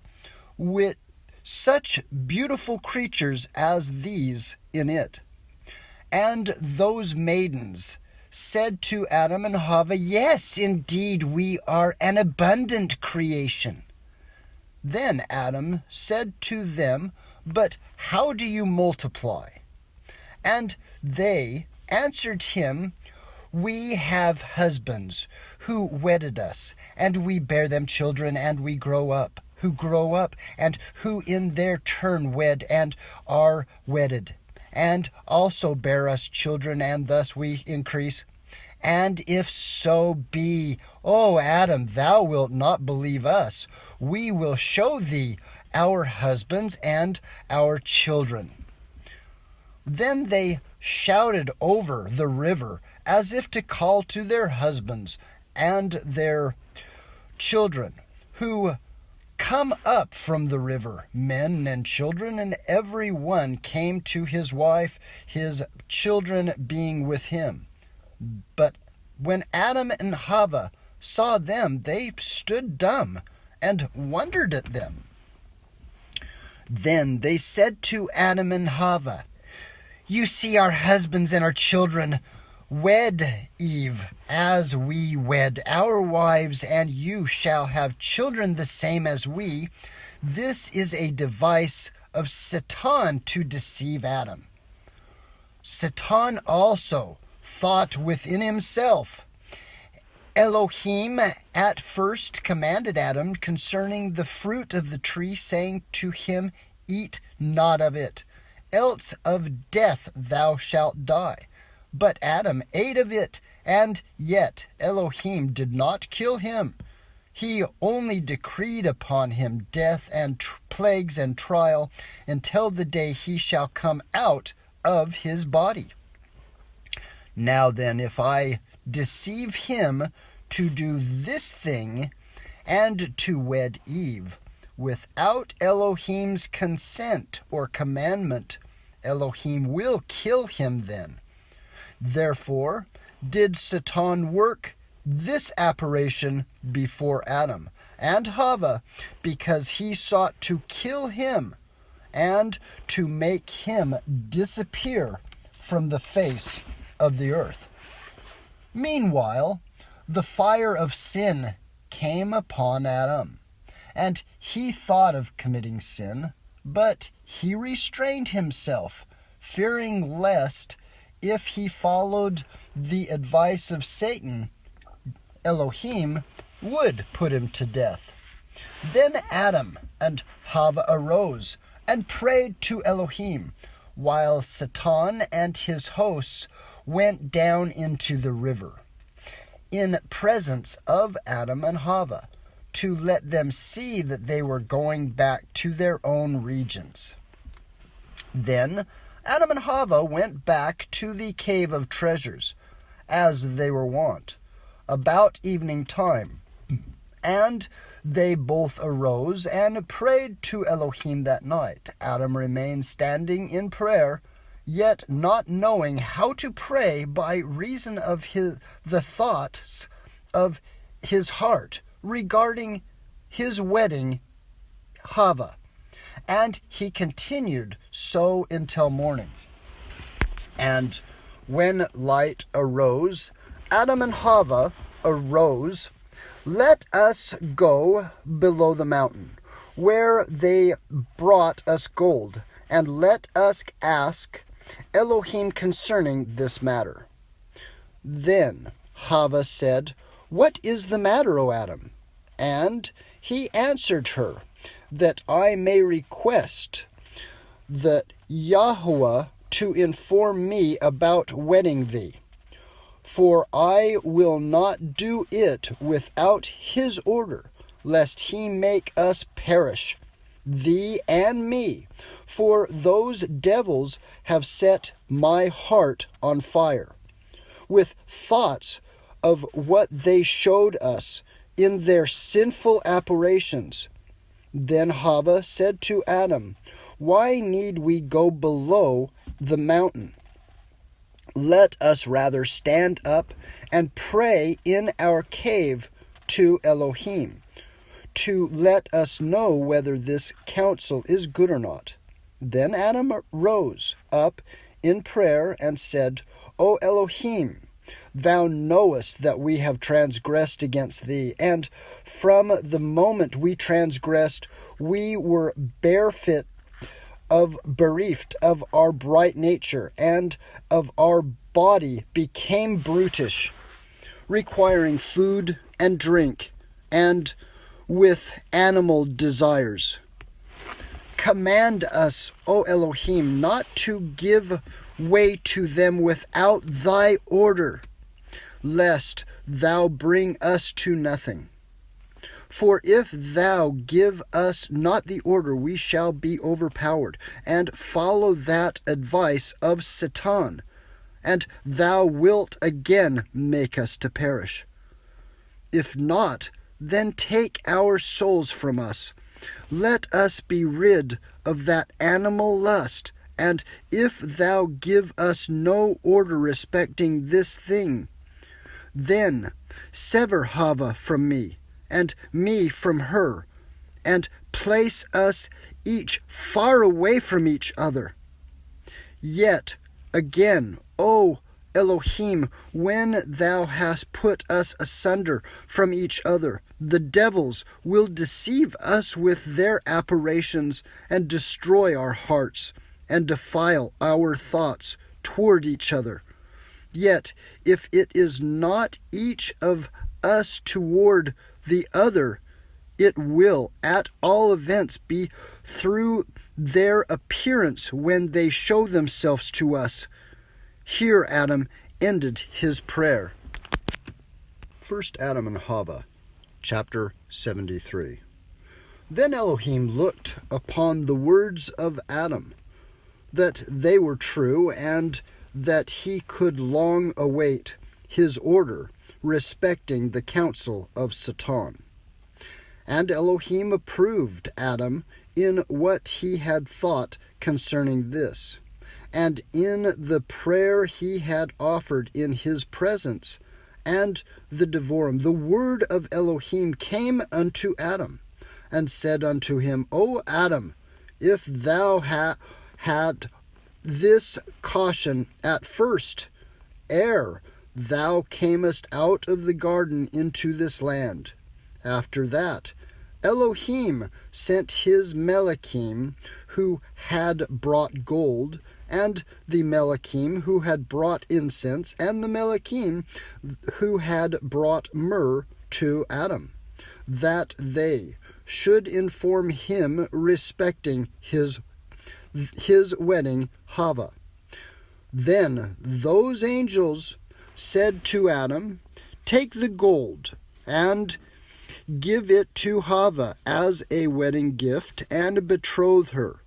with such beautiful creatures as these in it? And those maidens said to Adam and CHAVAH, Yes, indeed, we are an abundant creation. Then Adam said to them, But how do you multiply? And they answered him, We have husbands who wedded us, and we bear them children, and we grow up, and who in their turn wed and are wedded, and also bear us children, and thus we increase. And if so be, O Adam, thou wilt not believe us, we will show thee our husbands and our children. Then they shouted over the river, as if to call to their husbands and their children, who come up from the river, men and children, and every one came to his wife, his children being with him. But when Adam and CHAVAH saw them, they stood dumb and wondered at them. Then they said to Adam and CHAVAH, You see our husbands and our children. Wed Eve as we wed our wives, and you shall have children the same as we. This is a device of Satan to deceive Adam. Satan also thought within himself, Elohim at first commanded Adam concerning the fruit of the tree, saying to him, Eat not of it, else of death thou shalt die. But Adam ate of it, and yet Elohim did not kill him. He only decreed upon him death and plagues and trial until the day he shall come out of his body. Now then, if I deceive him to do this thing, and to wed Eve, without Elohim's consent or commandment, Elohim will kill him then. Therefore did Satan work this apparition before Adam and Chava, because he sought to kill him and to make him disappear from the face of the earth. Meanwhile, the fire of sin came upon Adam, and he thought of committing sin, but he restrained himself, fearing lest, if he followed the advice of Satan, Elohim would put him to death. Then Adam and Chava arose and prayed to Elohim, while Satan and his hosts went down into the river, in presence of Adam and Chava, to let them see that they were going back to their own regions. Then Adam and Chava went back to the cave of treasures, as they were wont, about evening time. And they both arose and prayed to Elohim that night. Adam remained standing in prayer, yet not knowing how to pray by reason of the thoughts of his heart regarding his wedding, Chava. And he continued so until morning. And when light arose, Adam and Chava arose. Let us go below the mountain, where they brought us gold, and let us ask Elohim concerning this matter. Then Chava said, What is the matter, O Adam? And he answered her, that I may request that YAHSHUA to inform me about wedding thee. For I will not do it without his order, lest he make us perish, thee and me. For those devils have set my heart on fire, with thoughts of what they showed us in their sinful apparitions. Then Chava said to Adam, Why need we go below the mountain? Let us rather stand up and pray in our cave to Elohim, to let us know whether this counsel is good or not. Then Adam rose up in prayer and said, O Elohim, thou knowest that we have transgressed against thee, and from the moment we transgressed, we were bereft of our bright nature, and of our body became brutish, requiring food and drink, and with animal desires. Command us, O Elohim, not to give way to them without thy order, lest thou bring us to nothing. For if thou give us not the order, we shall be overpowered, and follow that advice of Satan, and thou wilt again make us to perish. If not, then take our souls from us. Let us be rid of that animal lust, and if thou give us no order respecting this thing, then sever Chava from me, and me from her, and place us each far away from each other. Yet again, O Elohim, when thou hast put us asunder from each other, the devils will deceive us with their apparitions, and destroy our hearts, and defile our thoughts toward each other. Yet if it is not each of us toward the other, it will at all events be through their appearance when they show themselves to us. Here Adam ended his prayer. 1 Adam and Chava, chapter 73. Then Elohim looked upon the words of Adam, that they were true, and that he could long await his order respecting the counsel of Satan. And Elohim approved Adam in what he had thought concerning this, and in the prayer he had offered in his presence, and the Devorim. The word of Elohim came unto Adam, and said unto him, O Adam, if thou had this caution at first, ere thou camest out of the garden into this land. After that, Elohim sent his Melachim, who had brought gold, and the Melachim, who had brought incense, and the Melachim, who had brought myrrh to Adam, that they should inform him respecting his wedding Chava. Then those angels said to Adam, Take the gold, and give it to Chava as a wedding gift, and betroth her.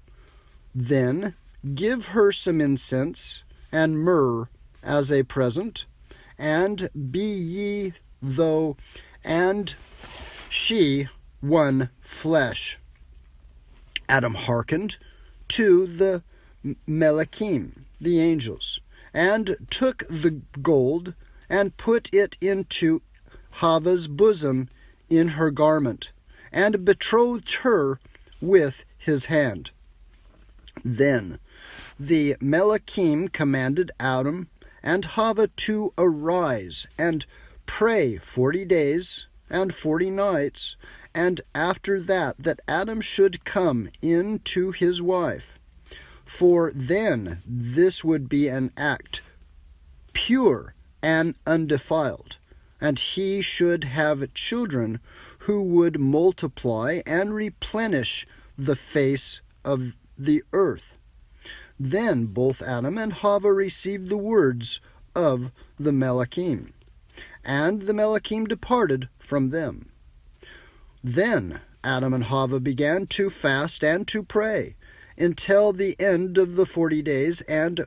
Then give her some incense and myrrh as a present, and be ye though and she one flesh. Adam hearkened to the Melachim, the angels, and took the gold, and put it into Chava's bosom in her garment, and betrothed her with his hand. Then the Melachim commanded Adam and Chava to arise and pray 40 days and 40 nights, and after that Adam should come in to his wife. For then this would be an act pure and undefiled, and he should have children who would multiply and replenish the face of the earth. Then both Adam and Chava received the words of the Melachim, and the Melachim departed from them. Then Adam and Chava began to fast and to pray until the end of the 40 days, and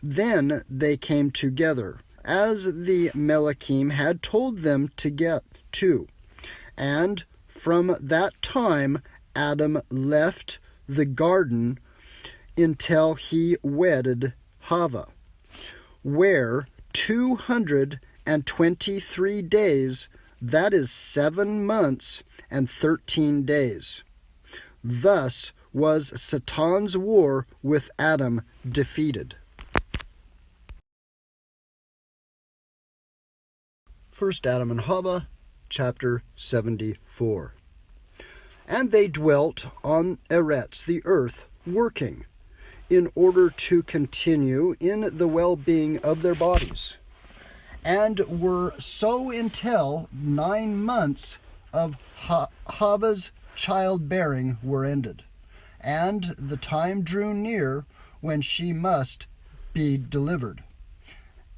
then they came together, as the Melachim had told them to get to. And from that time Adam left the garden until he wedded Chava, where 223 days, that is 7 months and 13 days. Thus was Satan's war with Adam defeated. 1 Adam and Chava, chapter 74. And they dwelt on Eretz, the earth, working, in order to continue in the well-being of their bodies, and were so until 9 months of Chava's childbearing were ended, and the time drew near when she must be delivered.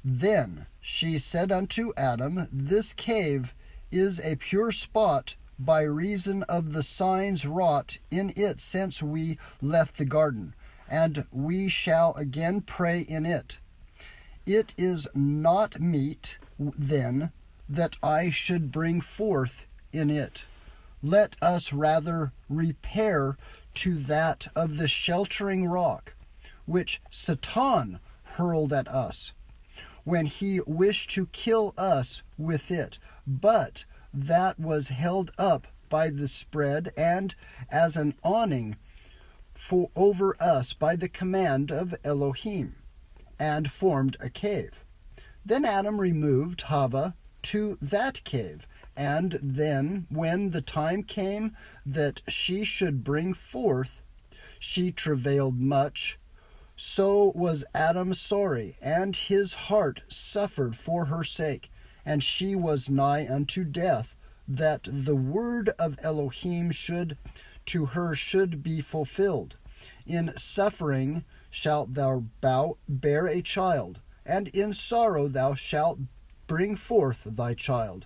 Then she said unto Adam, This cave is a pure spot by reason of the signs wrought in it since we left the garden, and we shall again pray in it. It is not meet, then, that I should bring forth in it. Let us rather repair to that of the sheltering rock, which Satan hurled at us, when he wished to kill us with it, but that was held up by the spread and as an awning over us by the command of Elohim, and formed a cave. Then Adam removed Chava to that cave, and then when the time came that she should bring forth, she travailed much So was Adam sorry, and his heart suffered for her sake, and she was nigh unto death, that the word of Elohim to her should be fulfilled. In suffering shalt thou bear a child, and in sorrow thou shalt bring forth thy child.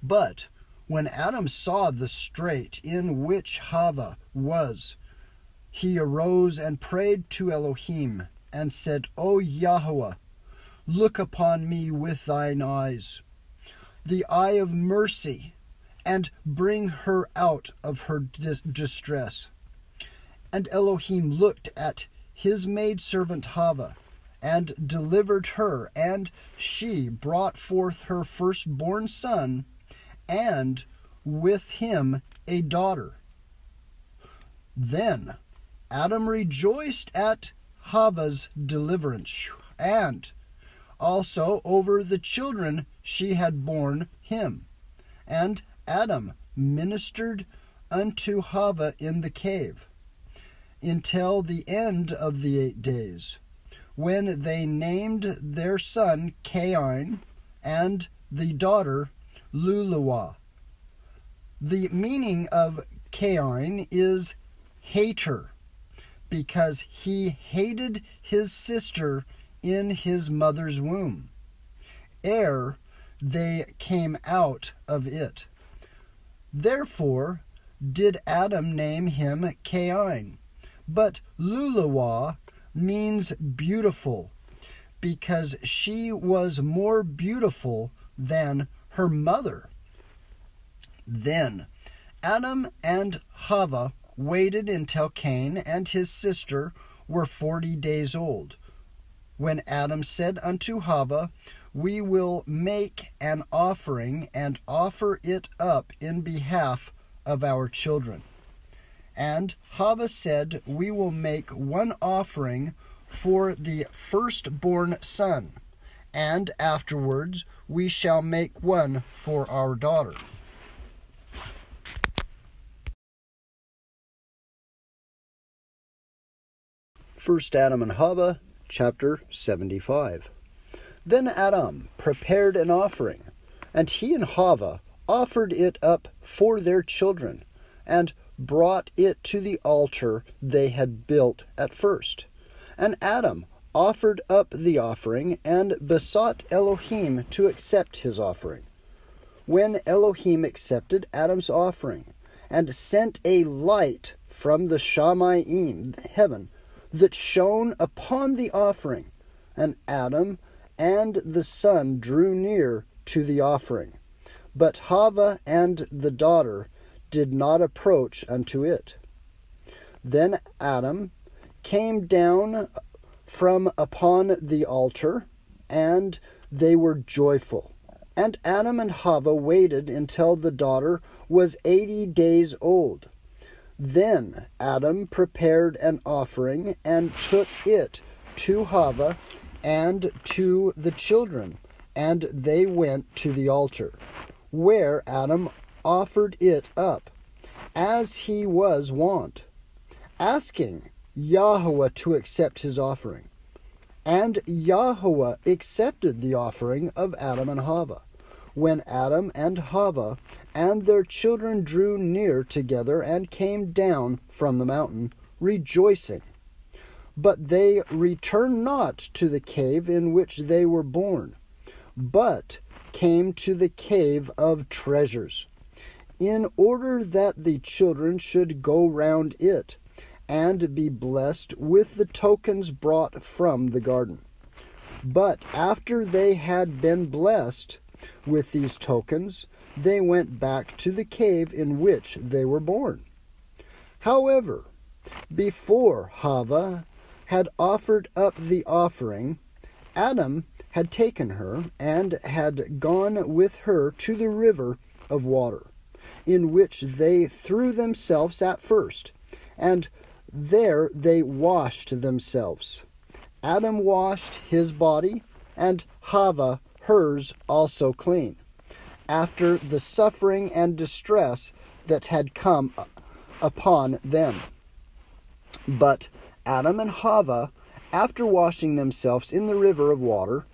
But when Adam saw the strait in which Chava was, he arose and prayed to Elohim, and said, O Yahweh, look upon me with thine eyes, the eye of mercy, and bring her out of her distress. And Elohim looked at his maidservant Chava, and delivered her, and she brought forth her firstborn son, and with him a daughter. Then Adam rejoiced at Chava's deliverance, and also over the children she had borne him. And Adam ministered unto Chava in the cave, until the end of the 8 days, when they named their son Cain, and the daughter Luluah. The meaning of Cain is hater, because he hated his sister in his mother's womb, ere they came out of it. Therefore did Adam name him Cain. But Luluah means beautiful, because she was more beautiful than her mother. Then Adam and Chava waited until Cain and his sister were 40 days old, when Adam said unto Chava, We will make an offering, and offer it up in behalf of our children. And Chava said, We will make one offering for the firstborn son, and afterwards we shall make one for our daughter. First Adam and Chava, chapter 75. Then Adam prepared an offering, and he and Chava offered it up for their children, and brought it to the altar they had built at first. And Adam offered up the offering, and besought Elohim to accept his offering. When Elohim accepted Adam's offering, and sent a light from the Shamayim, heaven, that shone upon the offering, and Adam and the son drew near to the offering. But Chava and the daughter did not approach unto it. Then Adam came down from upon the altar, and they were joyful. And Adam and Chava waited until the daughter was 80 days old. Then Adam prepared an offering, and took it to Chava and to the children, and they went to the altar, where Adam offered it up, as he was wont, asking Yahweh to accept his offering. And Yahweh accepted the offering of Adam and Chava, when Adam and Chava and their children drew near together and came down from the mountain, rejoicing. But they returned not to the cave in which they were born, but came to the cave of treasures, in order that the children should go round it, and be blessed with the tokens brought from the garden. But after they had been blessed with these tokens, they went back to the cave in which they were born. However, before Chava had offered up the offering, Adam had taken her, and had gone with her to the river of water, in which they threw themselves at first, and there they washed themselves. Adam washed his body, and Chava hers also clean, after the suffering and distress that had come upon them. But Adam and Chava, after washing themselves in the river of water,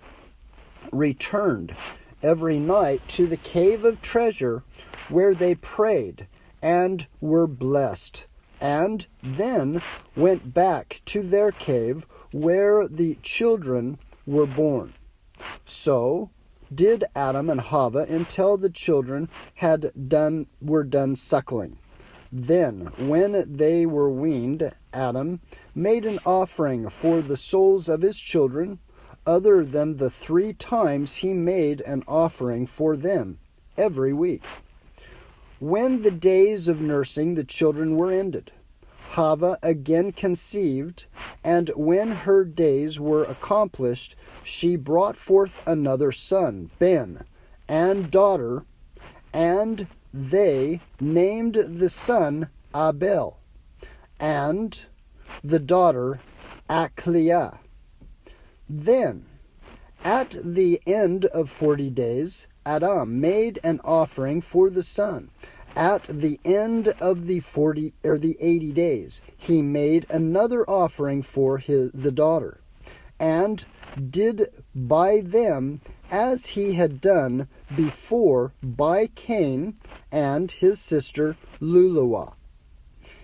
returned every night to the cave of treasure, where they prayed and were blessed, and then went back to their cave where the children were born. So did Adam and Chava until the children were done suckling. Then, when they were weaned, Adam made an offering for the souls of his children, other than the 3 times he made an offering for them every week. When the days of nursing the children were ended, Chava again conceived, and when her days were accomplished, she brought forth another son, Ben, and daughter, and they named the son Abel, and the daughter Achliah. Then, at the end of 40 days, Adam made an offering for the son. At the end of the 80 days, he made another offering for the daughter, and did by them as he had done before by Cain and his sister Luluah.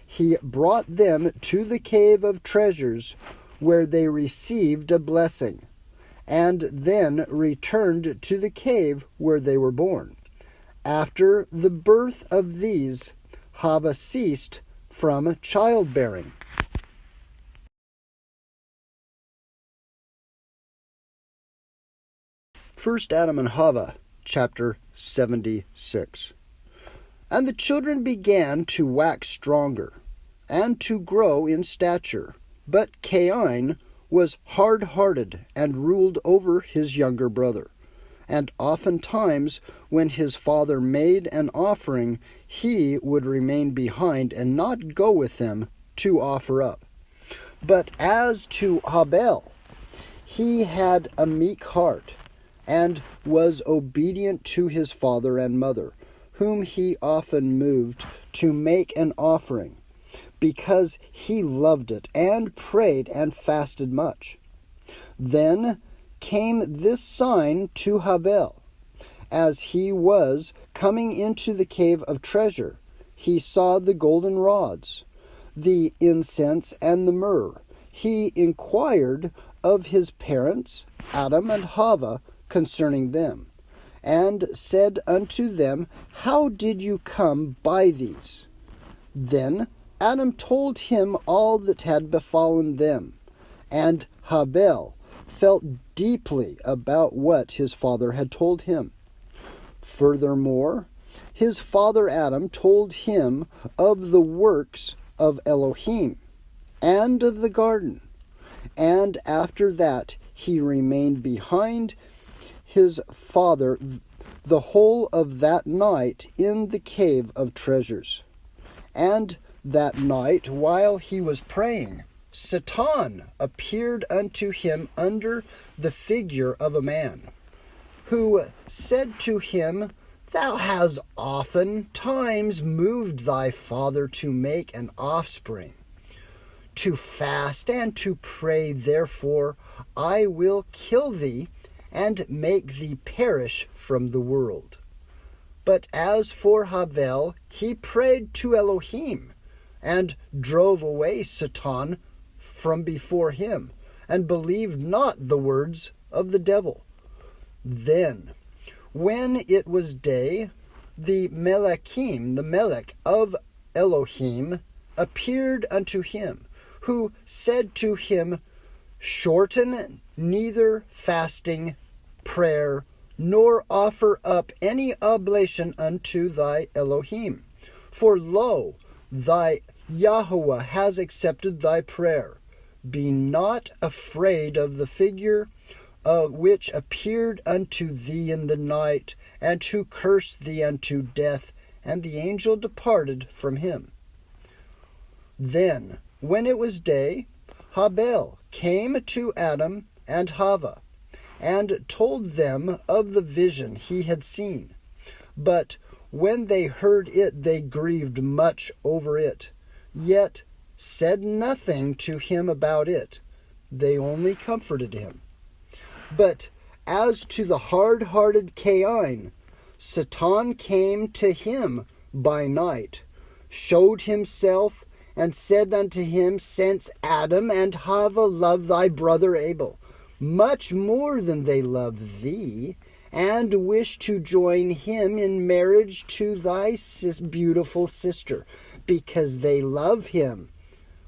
He brought them to the cave of treasures, where they received a blessing, and then returned to the cave where they were born. After the birth of these, Chava ceased from childbearing. First Adam and Chava, chapter 76. And the children began to wax stronger, and to grow in stature. But Cain was hard-hearted, and ruled over his younger brother. And oftentimes, when his father made an offering, he would remain behind, and not go with them to offer up. But as to Abel, he had a meek heart, and was obedient to his father and mother, whom he often moved to make an offering, because he loved it, and prayed and fasted much. Then came this sign to Abel. As he was coming into the cave of treasure, he saw the golden rods, the incense, and the myrrh. He inquired of his parents, Adam and Chava, concerning them, and said unto them, How did you come by these? Then Adam told him all that had befallen them, and Abel felt deeply about what his father had told him. Furthermore, his father Adam told him of the works of Elohim, and of the garden, and after that he remained behind his father the whole of that night in the cave of treasures. And that night, while he was praying, Satan appeared unto him under the figure of a man, who said to him, Thou hast oftentimes moved thy father to make an offspring, to fast and to pray. Therefore I will kill thee, and make thee perish from the world. But as for Abel, he prayed to Elohim, and drove away Satan from before him, and believed not the words of the devil. Then, when it was day, the Melech of Elohim, appeared unto him, who said to him, Shorten neither fasting, prayer, nor offer up any oblation unto thy Elohim. For lo, thy YAHSHUA has accepted thy prayer. Be not afraid of the figure which appeared unto thee in the night, and who cursed thee unto death. And the angel departed from him. Then, when it was day, Abel came to Adam and Chava, and told them of the vision he had seen. But when they heard it, they grieved much over it. Yet said nothing to him about it. They only comforted him. But as to the hard-hearted Cain, Satan came to him by night, showed himself, and said unto him, Since Adam and Chava love thy brother Abel much more than they love thee, and wish to join him in marriage to thy beautiful sister, because they love him,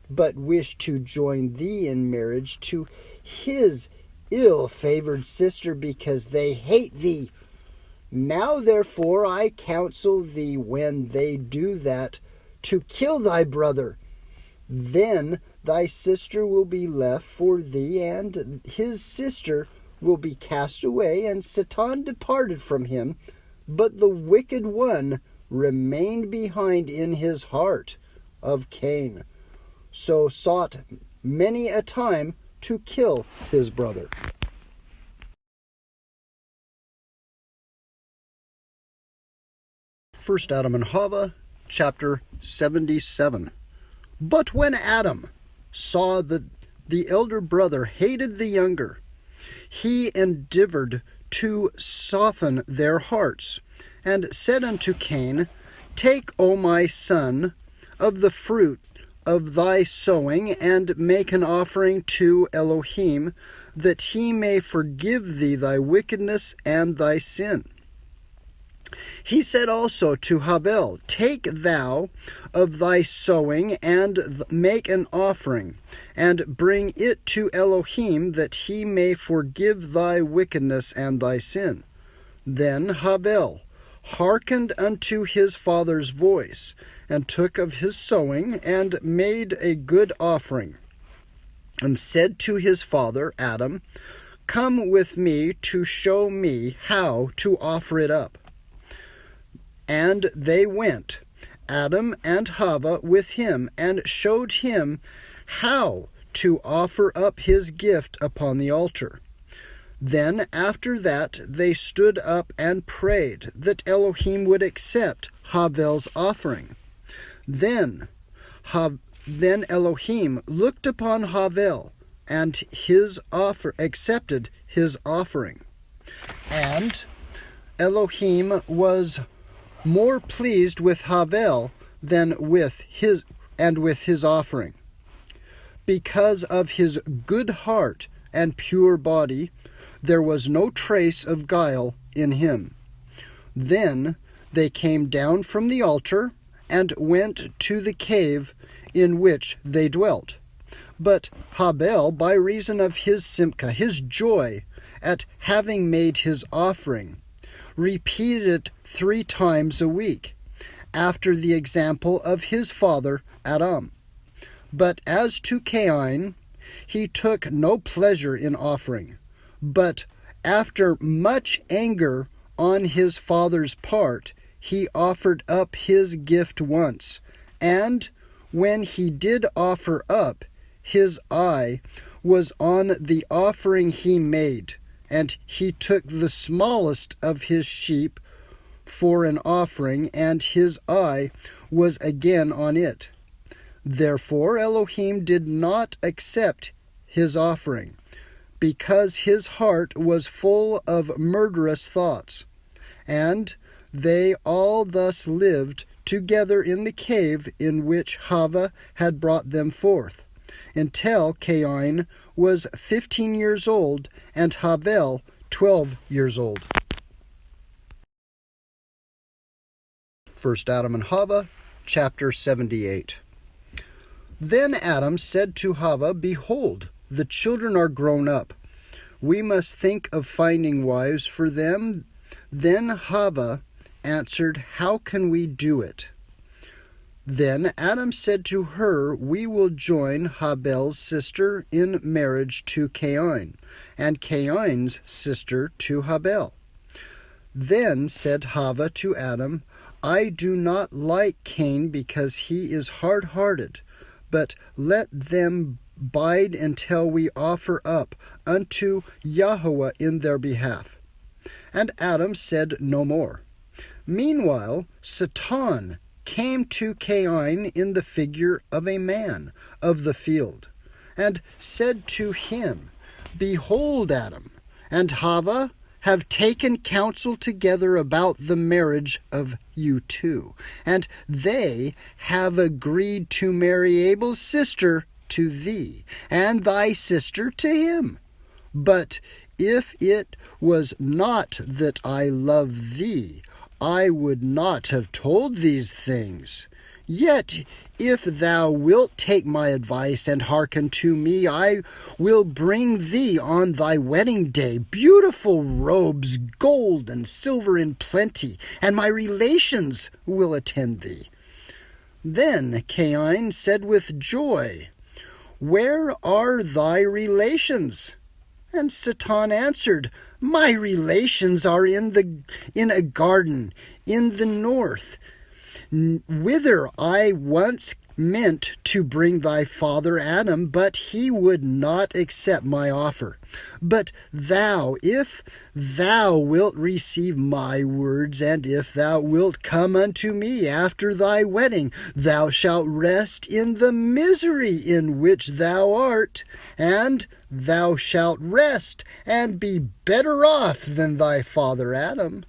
but wish to join thee in marriage to his ill-favored sister, because they hate thee. Now therefore I counsel thee, when they do that, to kill thy brother. Then thy sister will be left for thee, and his sister will be cast away. And Satan departed from him, but the wicked one remained behind in his heart of Cain, so sought many a time to kill his brother. First Adam and Chava, chapter 77. But when Adam saw that the elder brother hated the younger, he endeavored to soften their hearts, and said unto Cain, Take, O my son, of the fruit of thy sowing, and make an offering to Elohim, that he may forgive thee thy wickedness and thy sin. He said also to Abel, Take thou of thy sowing, and make an offering, and bring it to Elohim, that he may forgive thy wickedness and thy sin. Then Abel hearkened unto his father's voice, and took of his sowing, and made a good offering, and said to his father Adam, Come with me to show me how to offer it up. And they went, Adam and Chava with him, and showed him how to offer up his gift upon the altar. Then after that they stood up and prayed that Elohim would accept Abel's offering. Then Elohim looked upon Abel, and accepted his offering. And Elohim was more pleased with Abel than with his offering, because of his good heart and pure body. There was no trace of guile in him. Then they came down from the altar, and went to the cave in which they dwelt. But Abel, by reason of his simcha, his joy at having made his offering, repeated it 3 times a week, after the example of his father Adam. But as to Cain, he took no pleasure in offering, but after much anger on his father's part, he offered up his gift once, and when he did offer up, his eye was on the offering he made, and he took the smallest of his sheep for an offering, and his eye was again on it. Therefore Elohim did not accept his offering, because his heart was full of murderous thoughts. And they all thus lived together in the cave in which Chava had brought them forth, until Cain was 15 years old, and Abel 12 years old. First Adam and Chava, chapter 78. Then Adam said to Chava, Behold, the children are grown up. We must think of finding wives for them. Then Chava answered, How can we do it? Then Adam said to her, We will join Abel's sister in marriage to Cain, and Cain's sister to Abel. Then said Chava to Adam, I do not like Cain, because he is hard-hearted, but let them bide until we offer up unto YAHSHUA in their behalf. And Adam said no more. Meanwhile Satan came to Cain in the figure of a man of the field, and said to him, Behold, Adam and Chavah have taken counsel together about the marriage of you two, and they have agreed to marry Abel's sister to thee, and thy sister to him. But if it was not that I love thee, I would not have told these things. Yet if thou wilt take my advice and hearken to me, I will bring thee on thy wedding day beautiful robes, gold and silver in plenty, and my relations will attend thee. Then Cain said with joy, Where are thy relations? And Satan answered, My relations are in a garden in the north, whither I once meant to bring thy father Adam, but he would not accept my offer. But thou, if thou wilt receive my words, and if thou wilt come unto me after thy wedding, thou shalt rest in the misery in which thou art, and thou shalt rest and be better off than thy father Adam.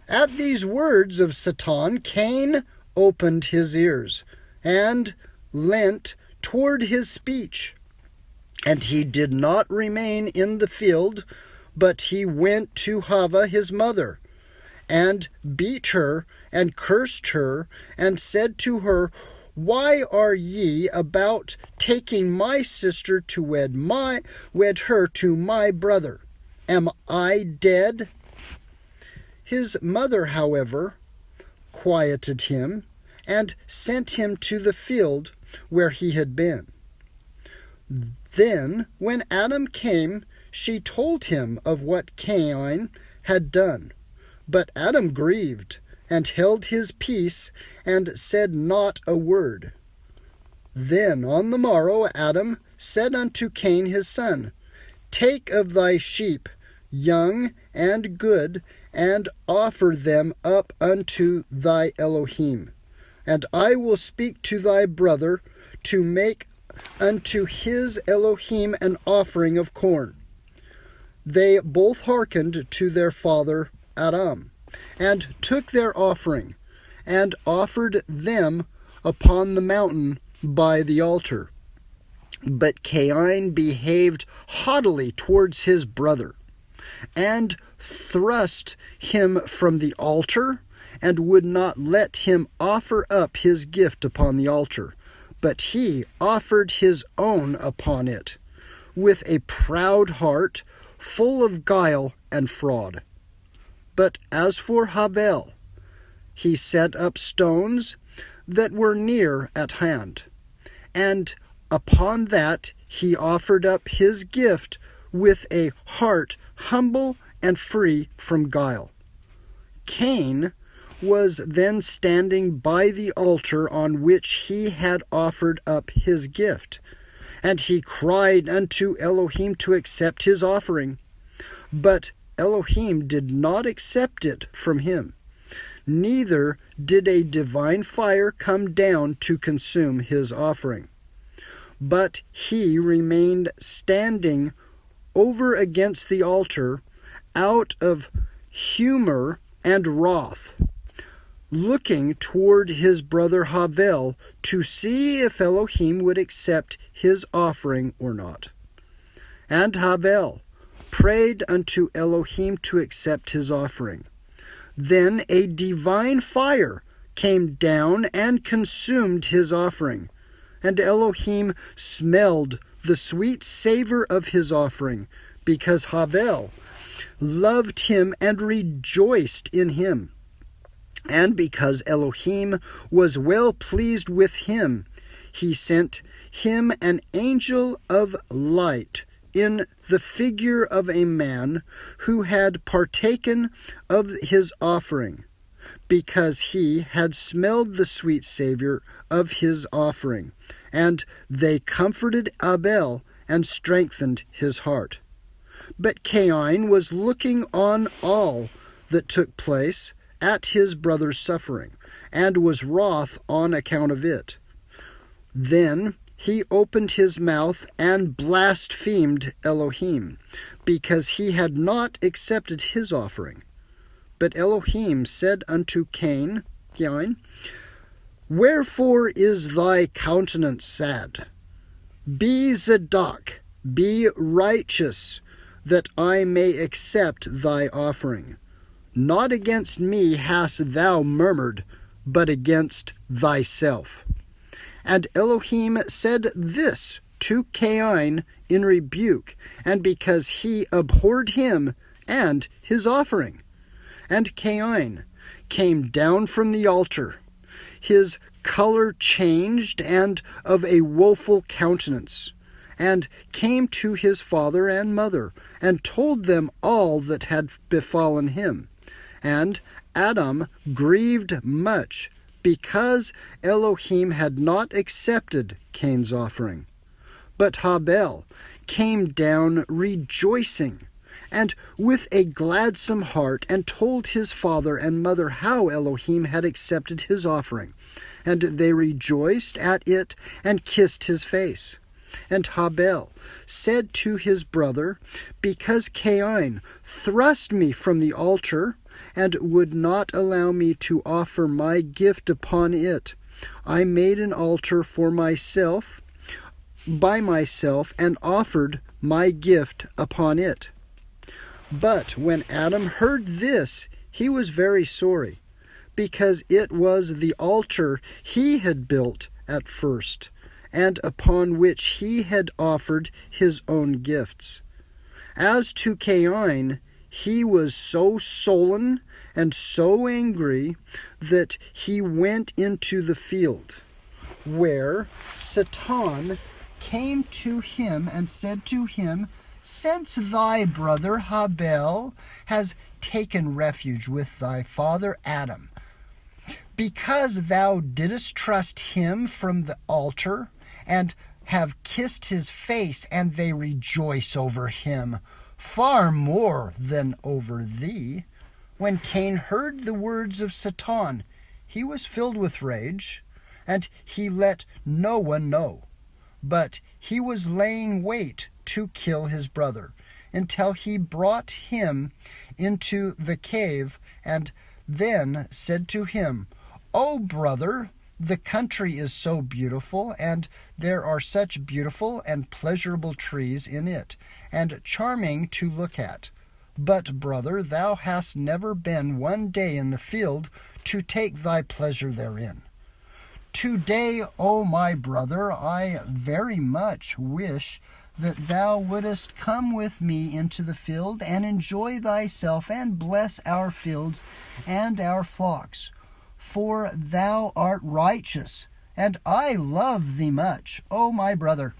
At these words of Satan, Cain opened his ears and leant toward his speech. And he did not remain in the field, but he went to Chavah his mother, and beat her, and cursed her, and said to her, Why are ye about taking my sister to wed her to my brother? Am I dead? His mother, however, quieted him, and sent him to the field where he had been. Then, when Adam came, she told him of what Cain had done. But Adam grieved, and held his peace, and said not a word. Then on the morrow Adam said unto Cain his son, Take of thy sheep, young and good, and offer them up unto thy Elohim. And I will speak to thy brother to make unto his Elohim an offering of corn. They both hearkened to their father Adam, and took their offering, and offered them upon the mountain by the altar. But Cain behaved haughtily towards his brother, and thrust him from the altar, and would not let him offer up his gift upon the altar, but he offered his own upon it, with a proud heart, full of guile and fraud. But as for Abel, he set up stones that were near at hand, and upon that he offered up his gift with a heart humble and free from guile. Cain was then standing by the altar on which he had offered up his gift, and he cried unto Elohim to accept his offering. But Elohim did not accept it from him, neither did a divine fire come down to consume his offering. But he remained standing over against the altar out of humor and wrath, looking toward his brother Abel to see if Elohim would accept his offering or not. And Abel prayed unto Elohim to accept his offering. Then a divine fire came down and consumed his offering, and Elohim smelled the sweet savor of his offering, because Abel loved him and rejoiced in him. And because Elohim was well pleased with him, he sent him an angel of light in the figure of a man who had partaken of his offering, because he had smelled the sweet savor of his offering. And they comforted Abel and strengthened his heart. But Cain was looking on all that took place at his brother's suffering, and was wroth on account of it. Then he opened his mouth and blasphemed Elohim, because he had not accepted his offering. But Elohim said unto Cain, Wherefore is thy countenance sad? Be Zadok, be righteous, that I may accept thy offering. Not against me hast thou murmured, but against thyself. And Elohim said this to Cain in rebuke, and because he abhorred him and his offering. And Cain came down from the altar, his color changed and of a woeful countenance, and came to his father and mother, and told them all that had befallen him. And Adam grieved much, because Elohim had not accepted Cain's offering. But Abel came down rejoicing, and with a gladsome heart, and told his father and mother how Elohim had accepted his offering. And they rejoiced at it, and kissed his face. And Abel said to his brother, Because Cain thrust me from the altar, and would not allow me to offer my gift upon it, I made an altar for myself, by myself, and offered my gift upon it. But when Adam heard this, he was very sorry, because it was the altar he had built at first, and upon which he had offered his own gifts. As to Cain, he was so sullen and so angry that he went into the field, where Satan came to him and said to him, Since thy brother Abel has taken refuge with thy father Adam, because thou didst trust him from the altar, and have kissed his face, and they rejoice over him far more than over thee. When Cain heard the words of Satan, he was filled with rage, and he let no one know. But he was laying wait to kill his brother, until he brought him into the cave, and then said to him, O brother, the country is so beautiful, and there are such beautiful and pleasurable trees in it, and charming to look at. But, brother, thou hast never been one day in the field to take thy pleasure therein. Today, O my brother, I very much wish that thou wouldest come with me into the field, and enjoy thyself, and bless our fields and our flocks. For thou art righteous, and I love thee much, O my brother.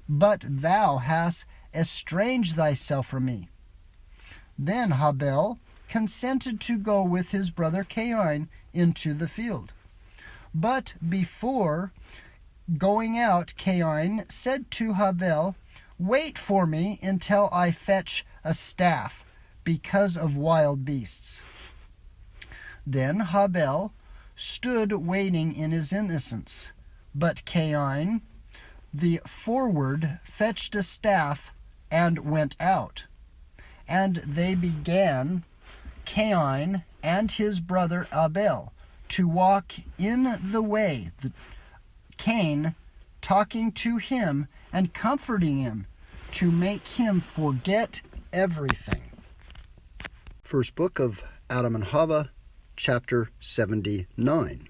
But thou hast estranged thyself from me. Then Abel consented to go with his brother Cain into the field. But before going out, Cain said to Abel, Wait for me until I fetch a staff, because of wild beasts. Then Abel stood waiting in his innocence. But Cain, the forward, fetched a staff and went out. And they began, Cain and his brother Abel, to walk in the way, Cain talking to him and comforting him, to make him forget everything. First book of Adam and Chava, chapter 79.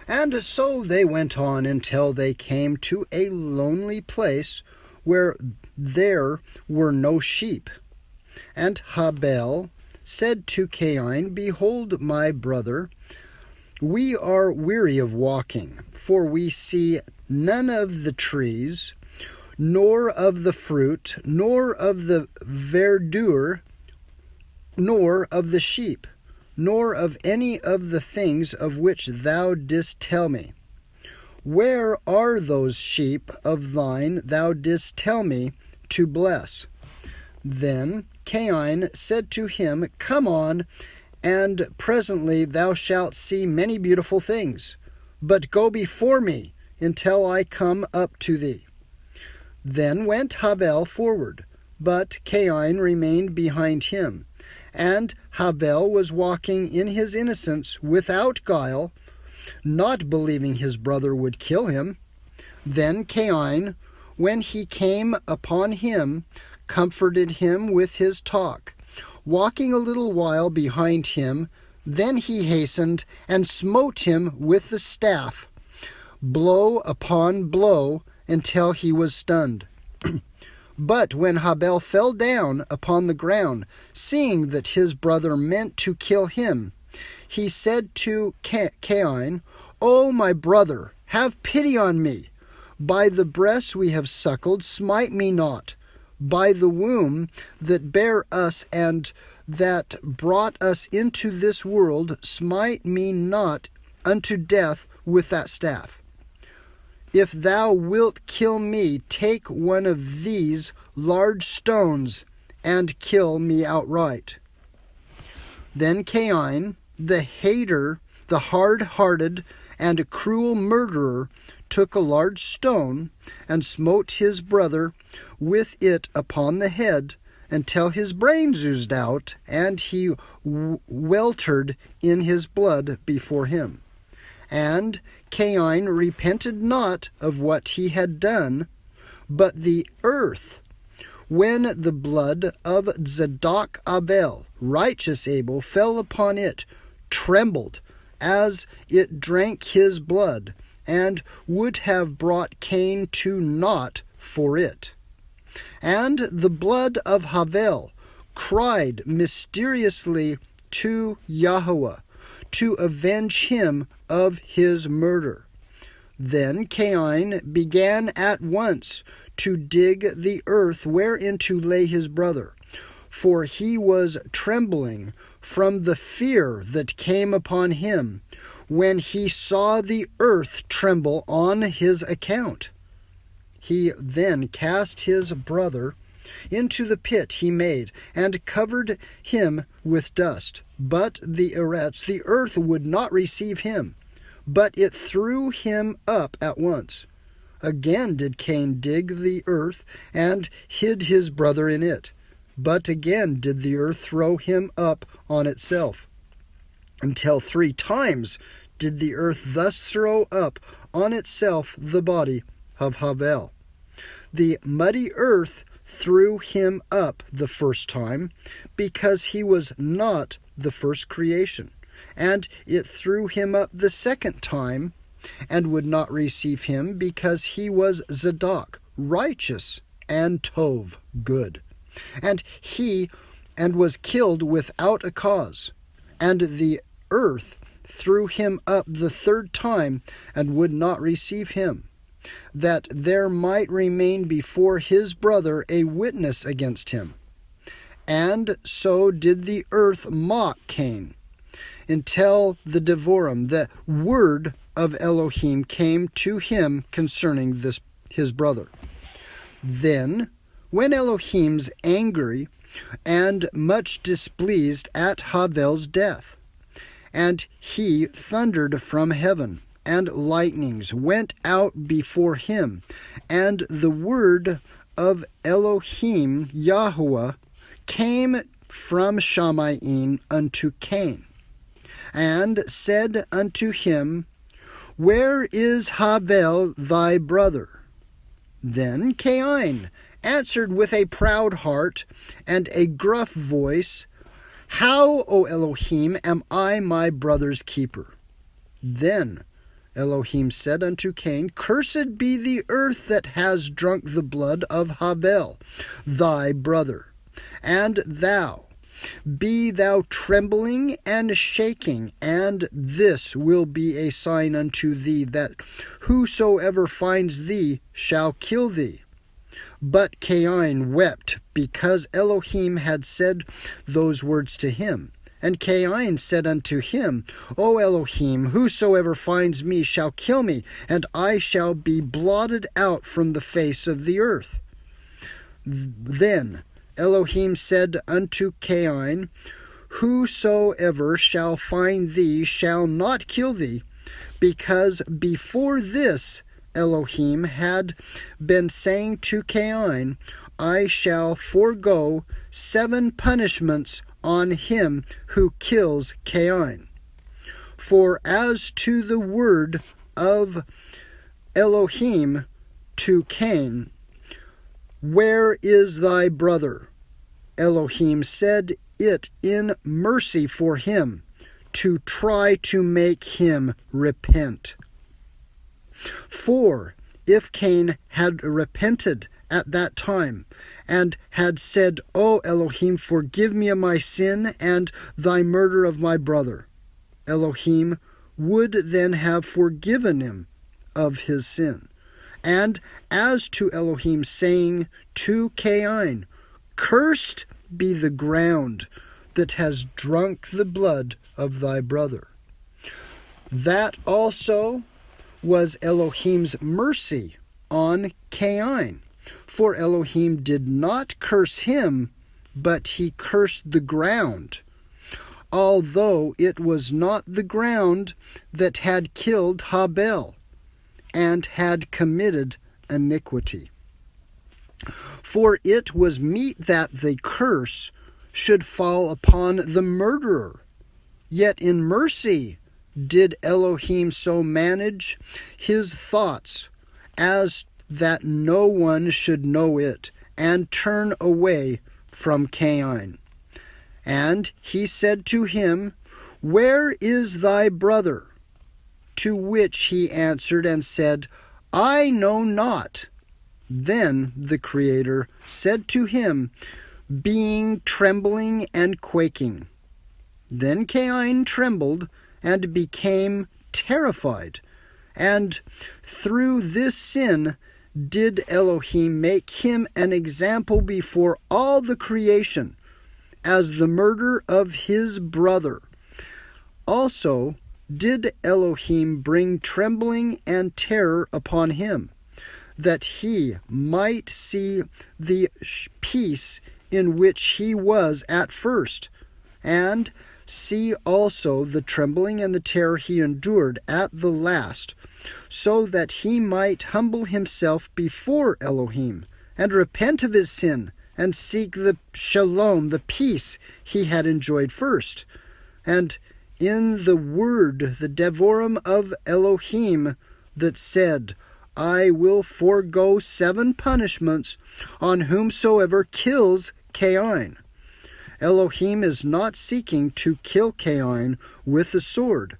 And so they went on until they came to a lonely place where there were no sheep. And Abel said to Cain, Behold, my brother, we are weary of walking, for we see none of the trees, nor of the fruit, nor of the verdure, nor of the sheep, nor of any of the things of which thou didst tell me. Where are those sheep of thine thou didst tell me to bless? Then Cain said to him, Come on, and presently thou shalt see many beautiful things. But go before me until I come up to thee. Then went Abel forward, but Cain remained behind him. And Abel was walking in his innocence without guile, not believing his brother would kill him. Then Cain, when he came upon him, comforted him with his talk, walking a little while behind him. Then he hastened and smote him with the staff, blow upon blow, until he was stunned. But when Abel fell down upon the ground, seeing that his brother meant to kill him, he said to Cain, O my brother, have pity on me. By the breast we have suckled, smite me not. By the womb that bare us and that brought us into this world, smite me not unto death with that staff. If thou wilt kill me, take one of these large stones and kill me outright. Then Cain, the hater, the hard-hearted, and cruel murderer, took a large stone and smote his brother with it upon the head until his brains oozed out, and he weltered in his blood before him. And Cain repented not of what he had done, but the earth, when the blood of Zadok Abel, righteous Abel, fell upon it, trembled as it drank his blood, and would have brought Cain to naught for it. And the blood of Abel cried mysteriously to YAHSHUA to avenge him of his murder. Then Cain began at once to dig the earth wherein to lay his brother, for he was trembling from the fear that came upon him when he saw the earth tremble on his account. He then cast his brother into the pit he made, and covered him with dust. But the earth would not receive him, but it threw him up at once. Again did Cain dig the earth, and hid his brother in it. But again did the earth throw him up on itself, until 3 times did the earth thus throw up on itself the body of Abel. The muddy earth threw him up the first time, because he was not the first creation. And it threw him up the second time, and would not receive him, because he was Zadok, righteous, and Tov, good. And was killed without a cause. And the earth threw him up the third time, and would not receive him, that there might remain before his brother a witness against him. And so did the earth mock Cain, until the Devorim, the word of Elohim, came to him concerning his brother. Then, when Elohim's angry and much displeased at Abel's death, and he thundered from heaven, and lightnings went out before him, and the word of Elohim, YAHSHUA, came from Shamayim unto Cain, and said unto him, Where is Abel thy brother? Then Cain answered with a proud heart and a gruff voice, How, O Elohim, am I my brother's keeper? Then Elohim said unto Cain, Cursed be the earth that has drunk the blood of Abel, thy brother, and thou, be thou trembling and shaking, and this will be a sign unto thee, that whosoever finds thee shall kill thee. But Cain wept, because Elohim had said those words to him. And Cain said unto him, O Elohim, whosoever finds me shall kill me, and I shall be blotted out from the face of the earth. Then Elohim said unto Cain, whosoever shall find thee shall not kill thee, because before this Elohim had been saying to Cain, I shall forego 7 punishments on him who kills Cain. For as to the word of Elohim to Cain, where is thy brother? Elohim said it in mercy for him, to try to make him repent. For if Cain had repented at that time, and had said, O Elohim, forgive me of my sin and thy murder of my brother, Elohim would then have forgiven him of his sin. And as to Elohim saying to Cain, cursed be the ground that has drunk the blood of thy brother. That also was Elohim's mercy on Cain. For Elohim did not curse him, but he cursed the ground, although it was not the ground that had killed Abel and had committed iniquity. For it was meet that the curse should fall upon the murderer. Yet in mercy did Elohim so manage his thoughts as that no one should know it, and turn away from Cain. And he said to him, where is thy brother? To which he answered and said, I know not. Then the Creator said to him, being trembling and quaking. Then Cain trembled and became terrified, and through this sin did Elohim make him an example before all the creation, as the murder of his brother. Also did Elohim bring trembling and terror upon him, that he might see the peace in which he was at first, and see also the trembling and the terror he endured at the last, so that he might humble himself before Elohim, and repent of his sin, and seek the shalom, the peace he had enjoyed first. And in the word, the devorim of Elohim, that said, I will forego 7 punishments on whomsoever kills Cain. Elohim is not seeking to kill Cain with the sword,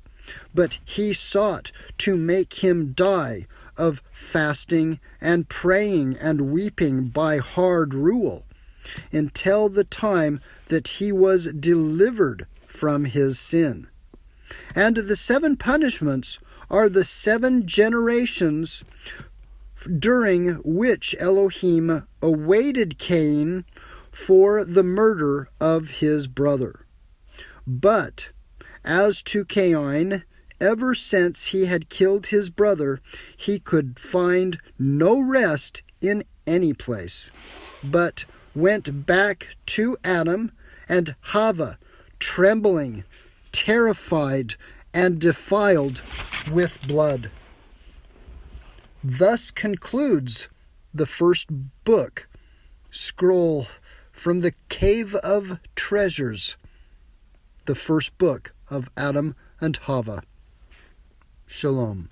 but he sought to make him die of fasting and praying and weeping by hard rule, until the time that he was delivered from his sin. And the 7 punishments are the 7 generations during which Elohim awaited Cain for the murder of his brother. But as to Cain, ever since he had killed his brother, he could find no rest in any place, but went back to Adam and Chava, trembling, terrified, and defiled with blood. Thus concludes the first book, scroll from the Cave of Treasures, the first book of Adam and Chava. Shalom.